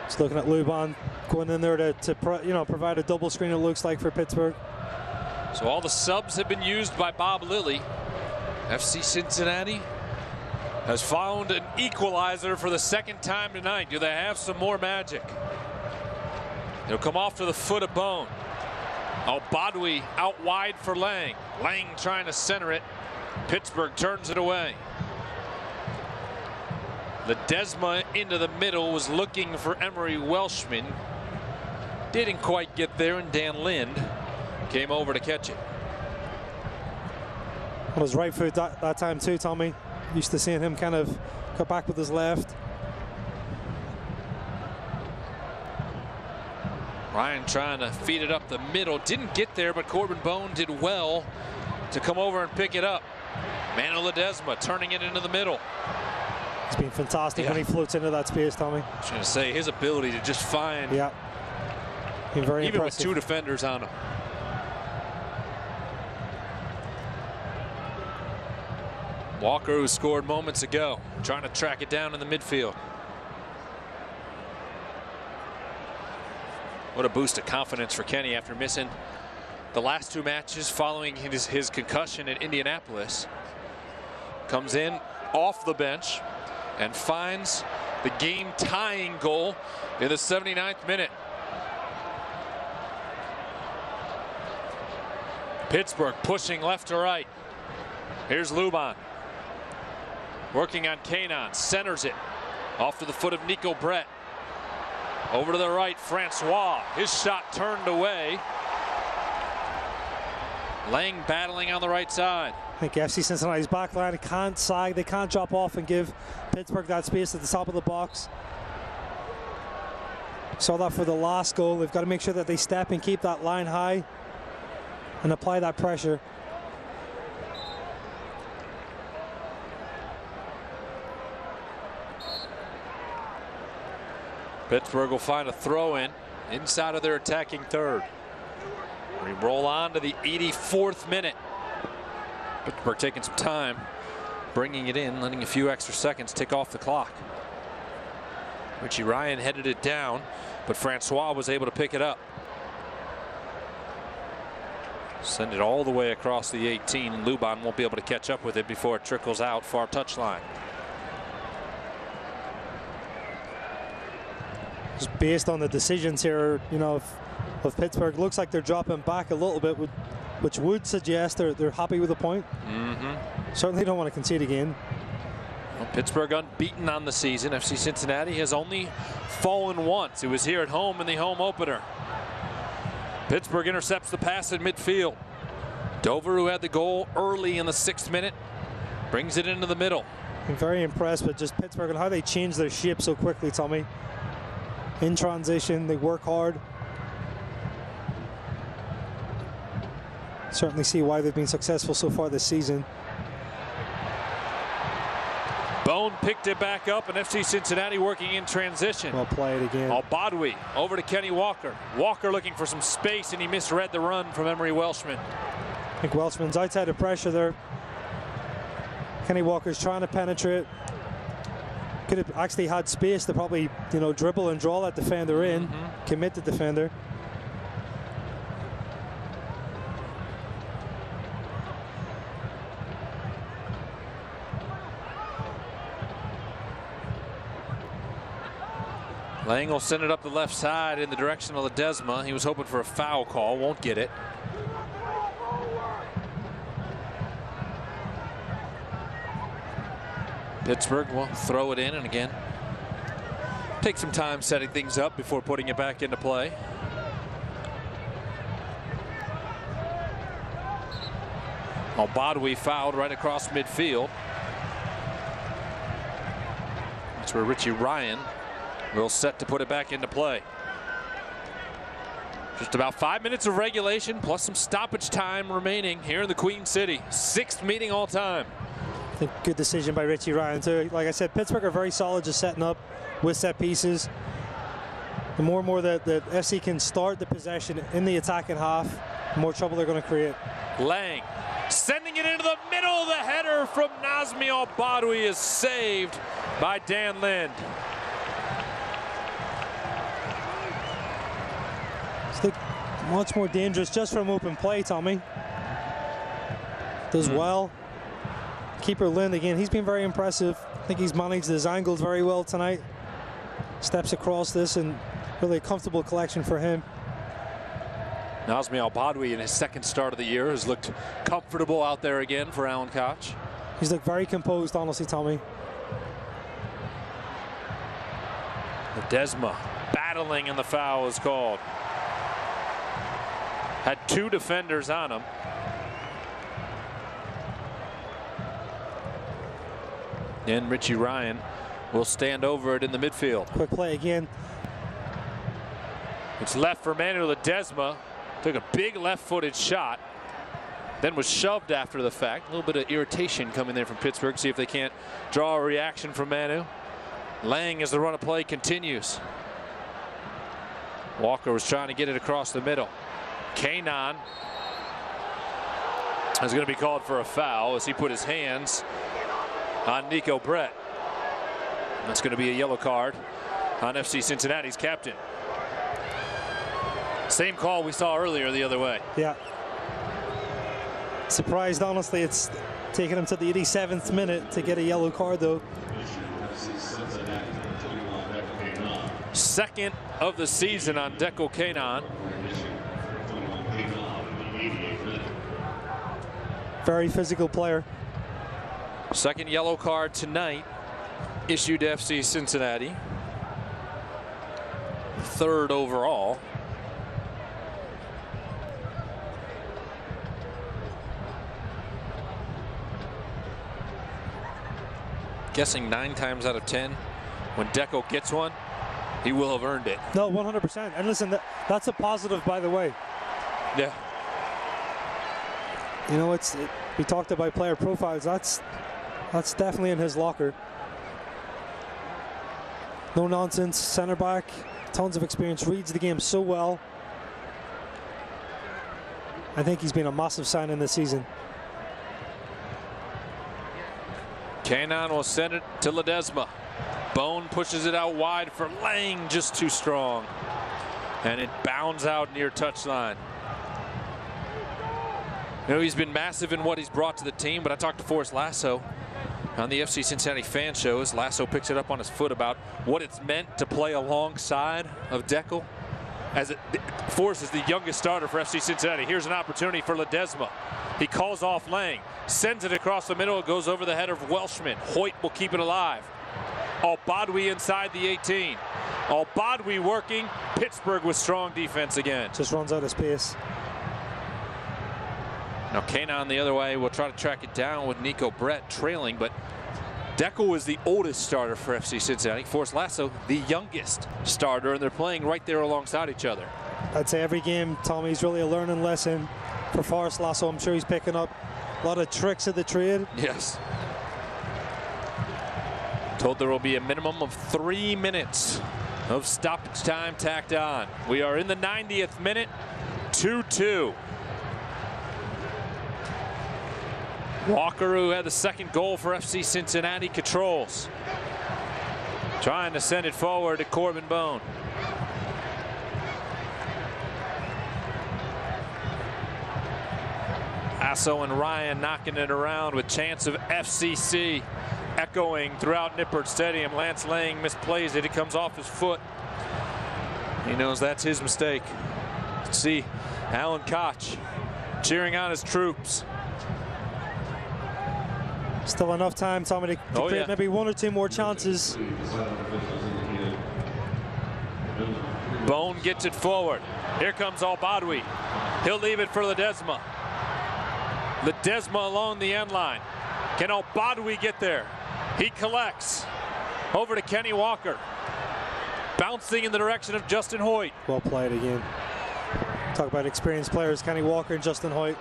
Just looking at Luban going in there to provide a double screen, it looks like, for Pittsburgh. So all the subs have been used by Bob Lilly. FC Cincinnati has found an equalizer for the 2nd time tonight. Do they have some more magic? He'll come off to the foot of Bone. Al-Badoui out wide for Lang. Lang trying to center it. Pittsburgh turns it away. Ledesma into the middle was looking for Emery Welshman. Didn't quite get there, and Dan Lind came over to catch it. On his right foot that time too, Tommy. Used to seeing him kind of cut back with his left. Ryan trying to feed it up the middle. Didn't get there, but Corbin Bone did well to come over and pick it up. Mano Ledesma turning it into the middle. It's been fantastic when he floats into that space, Tommy. I was going to say, his ability to just find. Been very even impressive. with 2 defenders on him. Walker, who scored moments ago, trying to track it down in the midfield. What a boost of confidence for Kenny after missing the last 2 matches following his concussion in Indianapolis. Comes in off the bench and finds the game-tying goal in the 79th minute. Pittsburgh pushing left to right. Here's Luban. Working on Kanon, centers it. Off to the foot of Nico Brett. Over to the right, Francois. His shot turned away. Lang battling on the right side. I think FC Cincinnati's back line can't sag. They can't drop off and give Pittsburgh that space at the top of the box. Saw that for the last goal. They've got to make sure that they step and keep that line high and apply that pressure. Pittsburgh will find a throw in inside of their attacking third. We roll on to the 84th minute. Pittsburgh taking some time, bringing it in, letting a few extra seconds tick off the clock. Richie Ryan headed it down, but Francois was able to pick it up. Send it all the way across the 18. Luban won't be able to catch up with it before it trickles out far touchline. Just based on the decisions here, you know, of Pittsburgh, looks like they're dropping back a little bit, which would suggest they're happy with the point. Certainly don't want to concede again. Well, Pittsburgh unbeaten on the season. FC Cincinnati has only fallen once. It was here at home in the home opener. Pittsburgh intercepts the pass at midfield. Dover, who had the goal early in the 6th minute, brings it into the middle. I'm very impressed with just Pittsburgh and how they change their shape so quickly, Tommy. In transition, they work hard. Certainly see why they've been successful so far this season. Bone picked it back up, and FC Cincinnati working in transition. Well played again. Al-Badwi over to Kenny Walker. Walker looking for some space, and he misread the run from Emery Welshman. I think Welshman's outside of pressure there. Kenny Walker's trying to penetrate. Could have actually had space to probably, you know, dribble and draw that defender in, commit the defender. Lang will send it up the left side in the direction of Ledesma. He was hoping for a foul call, won't get it. Pittsburgh will throw it in, and again take some time setting things up before putting it back into play. Al-Badwi fouled right across midfield. That's where Richie Ryan will set to put it back into play. Just about 5 minutes of regulation plus some stoppage time remaining here in the Queen City. 6th meeting all time. I think good decision by Richie Ryan too. Like I said, Pittsburgh are very solid just setting up with set pieces. The more and more that FC can start the possession in the attacking half, the more trouble they're going to create. Lang sending it into the middle. The header from Nazmi Al-Badwi is saved by Dan Lind. It's much more dangerous just from open play, Tommy. Does well. Keeper Lind again, he's been very impressive. I think he's managed his angles very well tonight. Steps across this and really a comfortable collection for him. Nazmi Al-Badwi in his 2nd start of the year has looked comfortable out there again for Alan Koch. He's looked very composed, honestly, Tommy. Ledesma battling, and the foul is called. Had 2 defenders on him. And Richie Ryan will stand over it in the midfield. Quick play again. It's left for Manu Ledesma. Took a big left-footed shot. Then was shoved after the fact. A little bit of irritation coming there from Pittsburgh. See if they can't draw a reaction from Manu. Lang as the run of play continues. Walker was trying to get it across the middle. Kanon is going to be called for a foul as he put his hands on Nico Brett. That's going to be a yellow card on FC Cincinnati's captain. Same call we saw earlier the other way. Yeah. Surprised, honestly, it's taken him to the 87th minute to get a yellow card, though. Second of the season on Deco Kanon. Very physical player. Second yellow card tonight issued to FC Cincinnati. Third overall. Guessing 9 times out of 10, when Deco gets one, he will have earned it. No, 100%. And listen, that's a positive, by the way. Yeah. You know, we talked about player profiles. That's definitely in his locker. No nonsense, center back, tons of experience, reads the game so well. I think he's been a massive signing this season. Kanon will send it to Ledesma. Bone pushes it out wide for Lang, just too strong. And it bounds out near touchline. You know, he's been massive in what he's brought to the team, but I talked to Forrest Lasso on the FC Cincinnati fan shows. Lasso picks it up on his foot about what it's meant to play alongside of Deco. Forrest is the youngest starter for FC Cincinnati. Here's an opportunity for Ledesma. He calls off Lang, sends it across the middle. It goes over the head of Welshman. Hoyt will keep it alive. Al-Badwi inside the 18. Al-Badwi working. Pittsburgh with strong defense again. Just runs out of space. Now Kanon the other way will try to track it down with Nico Brett trailing, but Deco is the oldest starter for FC Cincinnati. Forrest Lasso, the youngest starter, and they're playing right there alongside each other. I'd say every game, Tommy's really a learning lesson for Forrest Lasso. I'm sure he's picking up a lot of tricks of the trade. Yes. Told there will be a minimum of 3 minutes of stoppage time tacked on. We are in the 90th minute, 2-2. Walker, who had the second goal for FC Cincinnati, controls. Trying to send it forward to Corbin Bone. Asso and Ryan knocking it around with chance of FCC echoing throughout Nippert Stadium. Lance Lang misplays it. It comes off his foot. He knows that's his mistake. See Alan Koch cheering on his troops. Still enough time, Tommy, to create maybe 1 or 2 more chances. Bone gets it forward. Here comes Al-Badwi. He'll leave it for Ledesma. Ledesma along the end line. Can Al-Badwi get there? He collects. Over to Kenny Walker. Bouncing in the direction of Justin Hoyt. Well played again. Talk about experienced players, Kenny Walker and Justin Hoyt.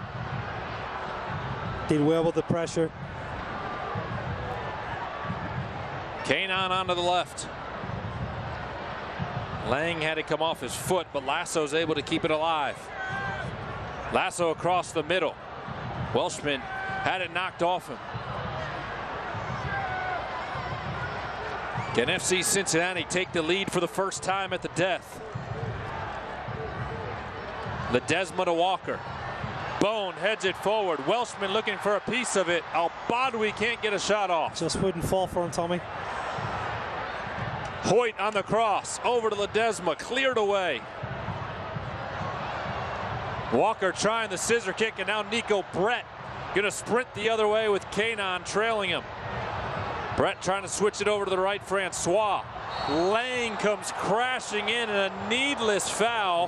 Did well with the pressure. Kanon onto the left. Lang had it come off his foot, but Lasso's able to keep it alive. Lasso across the middle. Welshman had it knocked off him. Can FC Cincinnati take the lead for the first time at the death? Ledesma to Walker. Bone heads it forward. Welshman looking for a piece of it. Al-Badwi can't get a shot off. Just wouldn't fall for him, Tommy. Hoyt on the cross. Over to Ledesma. Cleared away. Walker trying the scissor kick, and now Nico Brett going to sprint the other way with Kanon trailing him. Brett trying to switch it over to the right. Francois. Lang comes crashing in a needless foul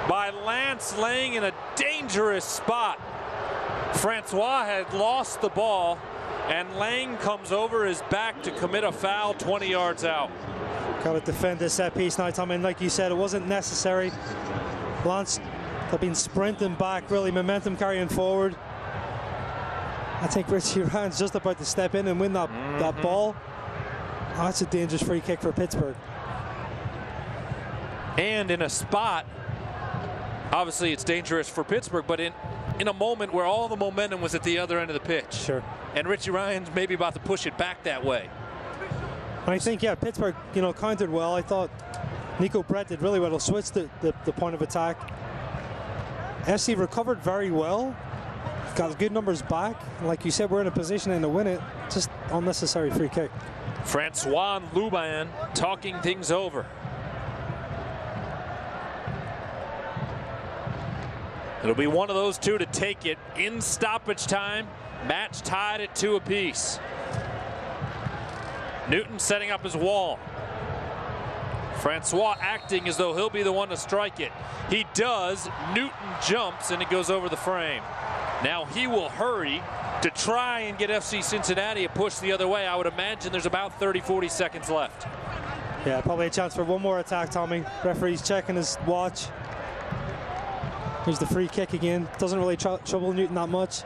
by Lance Lang in a dangerous spot. Francois had lost the ball, and Lang comes over his back to commit a foul 20 yards out. Got to defend this set piece now, Tommy. And like you said, it wasn't necessary. Lance have been sprinting back, really momentum carrying forward. I think Richie Ryan's just about to step in and win that ball. Oh, that's a dangerous free kick for Pittsburgh. And in a spot, obviously it's dangerous for Pittsburgh, but in a moment where all the momentum was at the other end of the pitch. Sure. And Richie Ryan's maybe about to push it back that way. I think, yeah, Pittsburgh, countered well. I thought Nico Brett did really well to switch the point of attack. FC recovered very well. Got good numbers back. Like you said, we're in a position to win it. Just unnecessary free kick. Francois Luban talking things over. It'll be one of those two to take it in stoppage time. Match tied at 2 apiece. Newton setting up his wall. Francois acting as though he'll be the one to strike it. He does. Newton jumps and it goes over the frame. Now he will hurry to try and get FC Cincinnati a push the other way. I would imagine there's about 30-40 seconds left. Yeah, probably a chance for one more attack, Tommy. Referee's checking his watch. Here's the free kick again. Doesn't really trouble Newton that much.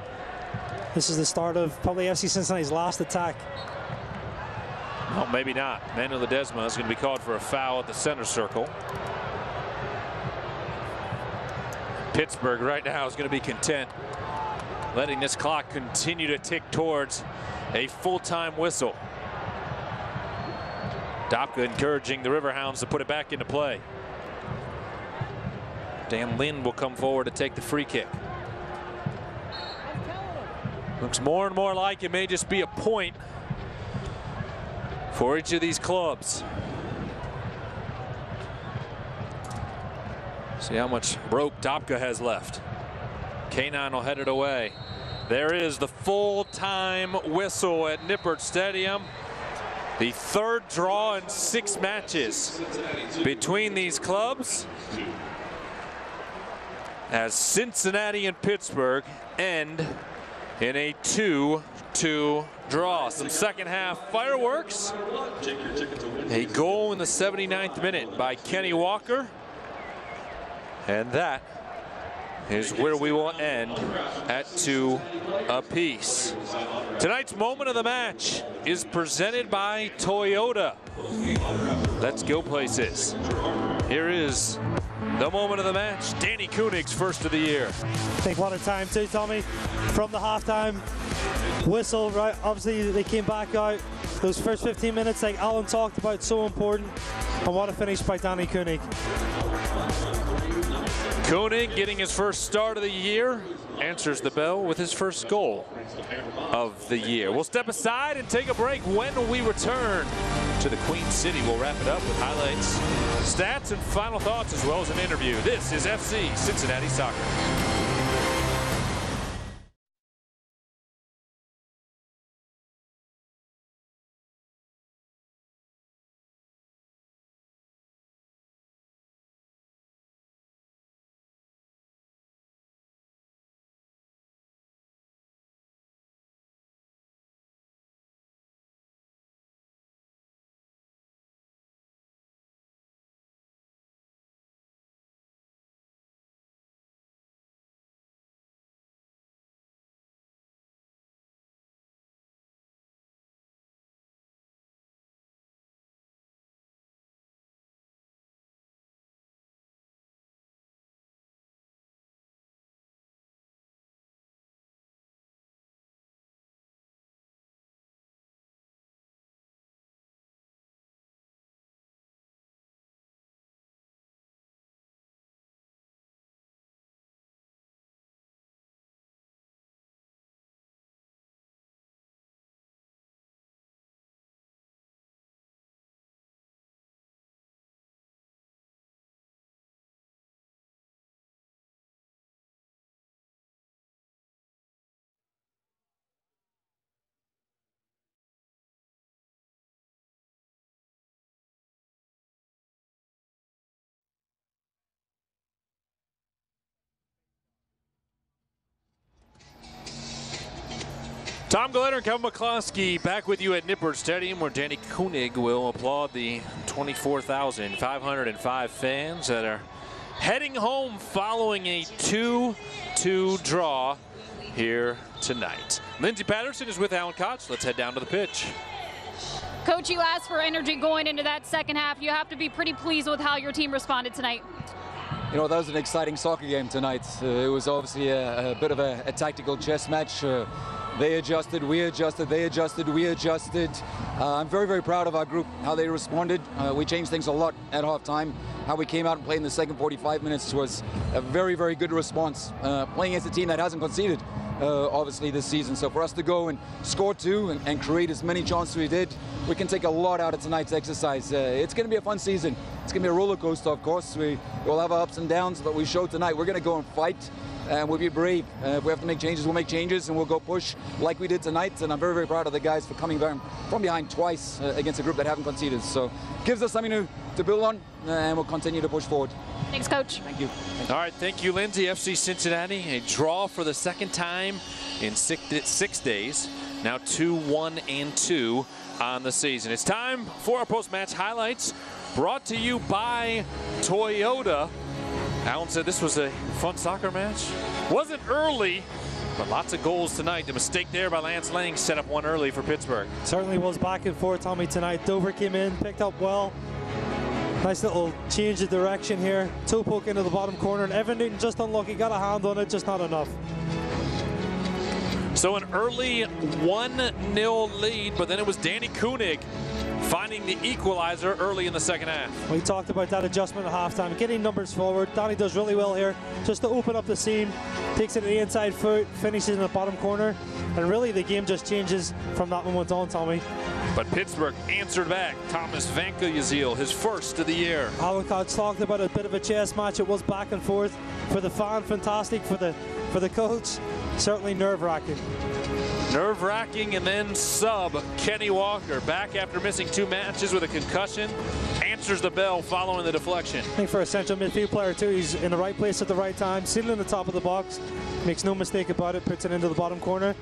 This is the start of probably FC Cincinnati's last attack. Well, maybe not. Manuel Ledesma is going to be called for a foul at the center circle. Pittsburgh right now is going to be content letting this clock continue to tick towards a full-time whistle. Dopka encouraging the Riverhounds to put it back into play. Dan Lynn will come forward to take the free kick. Looks more and more like it may just be a point for each of these clubs. See how much rope Dopka has left. K9 will head it away. There is the full-time whistle at Nippert Stadium. The third draw in 6 matches between these clubs, as Cincinnati and Pittsburgh end in a 2-2 draw. Some second half fireworks. A goal in the 79th minute by Kenny Walker. And that is where we will end at 2 apiece. Tonight's moment of the match is presented by Toyota. Let's go places. Here is the moment of the match. Danny Koenig's first of the year. I think what a time too, Tommy. From the halftime whistle, right? Obviously they came back out. Those first 15 minutes, like Alan talked about, so important. And what a finish by Danny Koenig. Koenig getting his first start of the year, answers the bell with his first goal of the year. We'll step aside and take a break. When we return to the Queen City, we'll wrap it up with highlights, stats, and final thoughts, as well as an interview. This is FC Cincinnati Soccer. Tom Gallagher and Kevin McCloskey back with you at Nippert Stadium, where Danny Koenig will applaud the 24,505 fans that are heading home following a 2-2 draw here tonight. Lindsey Patterson is with Alan Koch. Let's head down to the pitch. Coach, you asked for energy going into that second half. You have to be pretty pleased with how your team responded tonight. You know, that was an exciting soccer game tonight. It was obviously a bit of a tactical chess match. They adjusted, we adjusted, they adjusted, we adjusted. I'm very, very proud of our group, how they responded. We changed things a lot at halftime. How we came out and played in the second 45 minutes was a very, very good response. Playing against a team that hasn't conceded, obviously, this season. So for us to go and score 2 and create as many chances as we did, we can take a lot out of tonight's exercise. It's going to be a fun season. It's going to be a roller coaster, of course. We'll have our ups and downs, but we showed tonight we're going to go and fight. And we'll be brave. If we have to make changes, we'll make changes, and we'll go push like we did tonight. And I'm very, very proud of the guys for coming back from behind twice against a group that haven't conceded. So gives us something to build on, and we'll continue to push forward. Thanks, Coach. Thank you. All right, thank you, Lindsay. FC Cincinnati, a draw for the second time in 6 days. Now 2-1-2 on the season. It's time for our post-match highlights, brought to you by Toyota. Alan said this was a fun soccer match. Wasn't early, but lots of goals tonight. The mistake there by Lance Lang set up one early for Pittsburgh. Certainly was back and forth, Tommy, tonight. Dover came in, picked up well. Nice little change of direction here. Toe poke into the bottom corner, and Evan Newton just unlucky. Got a hand on it, just not enough. So an early 1-0 lead, but then it was Danny Koenig finding the equalizer early in the second half. We talked about that adjustment at halftime, getting numbers forward. Danny does really well here, just to open up the seam, takes it to the inside foot, finishes in the bottom corner, and really the game just changes from that moment on, Tommy. But Pittsburgh answered back. Thomas Vanka-Yazil, his first of the year. Alan Cox talked about a bit of a chess match. It was back and forth. For the fan, fantastic. For the coach, certainly nerve-wracking. Nerve-wracking, and then sub Kenny Walker, back after missing 2 matches with a concussion, answers the bell following the deflection. I think for a central midfield player too, he's in the right place at the right time, sitting in the top of the box, makes no mistake about it, puts it into the bottom corner,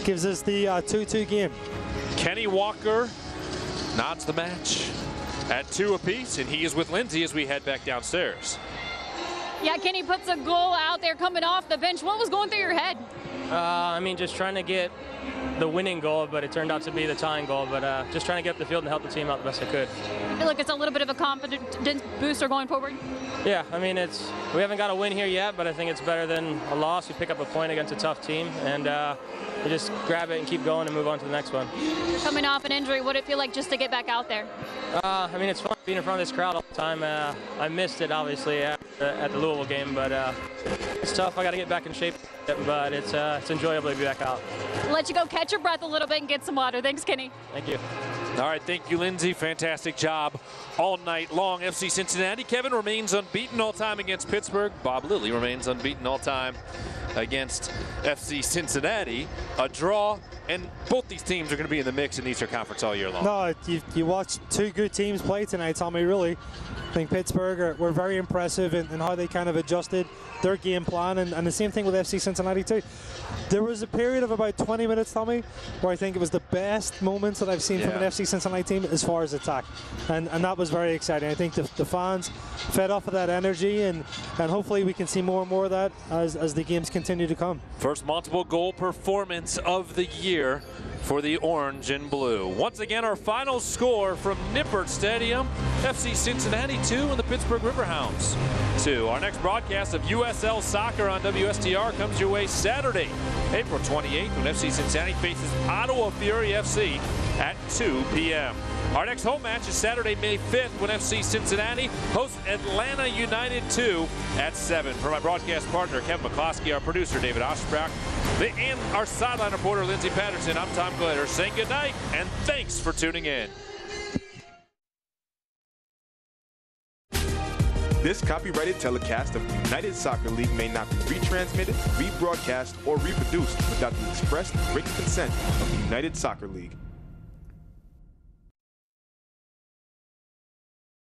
gives us the 2-2 game. Kenny Walker nods the match at 2 apiece, and he is with Lindsay as we head back downstairs. Yeah, Kenny puts a goal out there coming off the bench. What was going through your head? I mean, just trying to get the winning goal, but it turned out to be the tying goal. But just trying to get up the field and help the team out the best I could. I feel like it's a little bit of a confidence booster going forward. Yeah, I mean, we haven't got a win here yet, but I think it's better than a loss. We pick up a point against a tough team, and we just grab it and keep going and move on to the next one. Coming off an injury, what did it feel like just to get back out there? I mean, it's fun being in front of this crowd all the time. I missed it, obviously, at the Louisville game, but it's tough. I got to get back in shape, but it's enjoyable to be back out. Let you go catch your breath a little bit and get some water. Thanks, Kenny. Thank you. All right, thank you, Lindsay. Fantastic job all night long. FC Cincinnati, Kevin, remains unbeaten all time against Pittsburgh. Bob Lilly remains unbeaten all time against FC Cincinnati. A draw, and both these teams are going to be in the mix in the Eastern Conference all year long. No, you watched 2 good teams play tonight, Tommy, really. I think Pittsburgh were very impressive in how they kind of adjusted their game plan, and the same thing with FC Cincinnati too. There was a period of about 20 minutes, Tommy, where I think it was the best moments that I've seen from an FC Cincinnati team as far as attack, and that was very exciting. I think the fans fed off of that energy, and hopefully we can see more and more of that as the games continue to come. First multiple goal performance of the year for the orange and blue. Once again, our final score from Nippert Stadium, FC Cincinnati 2 and the Pittsburgh Riverhounds 2. Our next broadcast of USL Soccer on WSTR comes your way Saturday, April 28th, when FC Cincinnati faces Ottawa Fury FC at 2 p.m. Our next home match is Saturday, May 5th, when FC Cincinnati hosts Atlanta United 2 at 7. For my broadcast partner, Kevin McCloskey, our producer, David Oshbrock, and our sideline reporter, Lindsey Patterson, I'm Tom Glitter, saying good night, and thanks for tuning in. This copyrighted telecast of the United Soccer League may not be retransmitted, rebroadcast, or reproduced without the express written consent of the United Soccer League.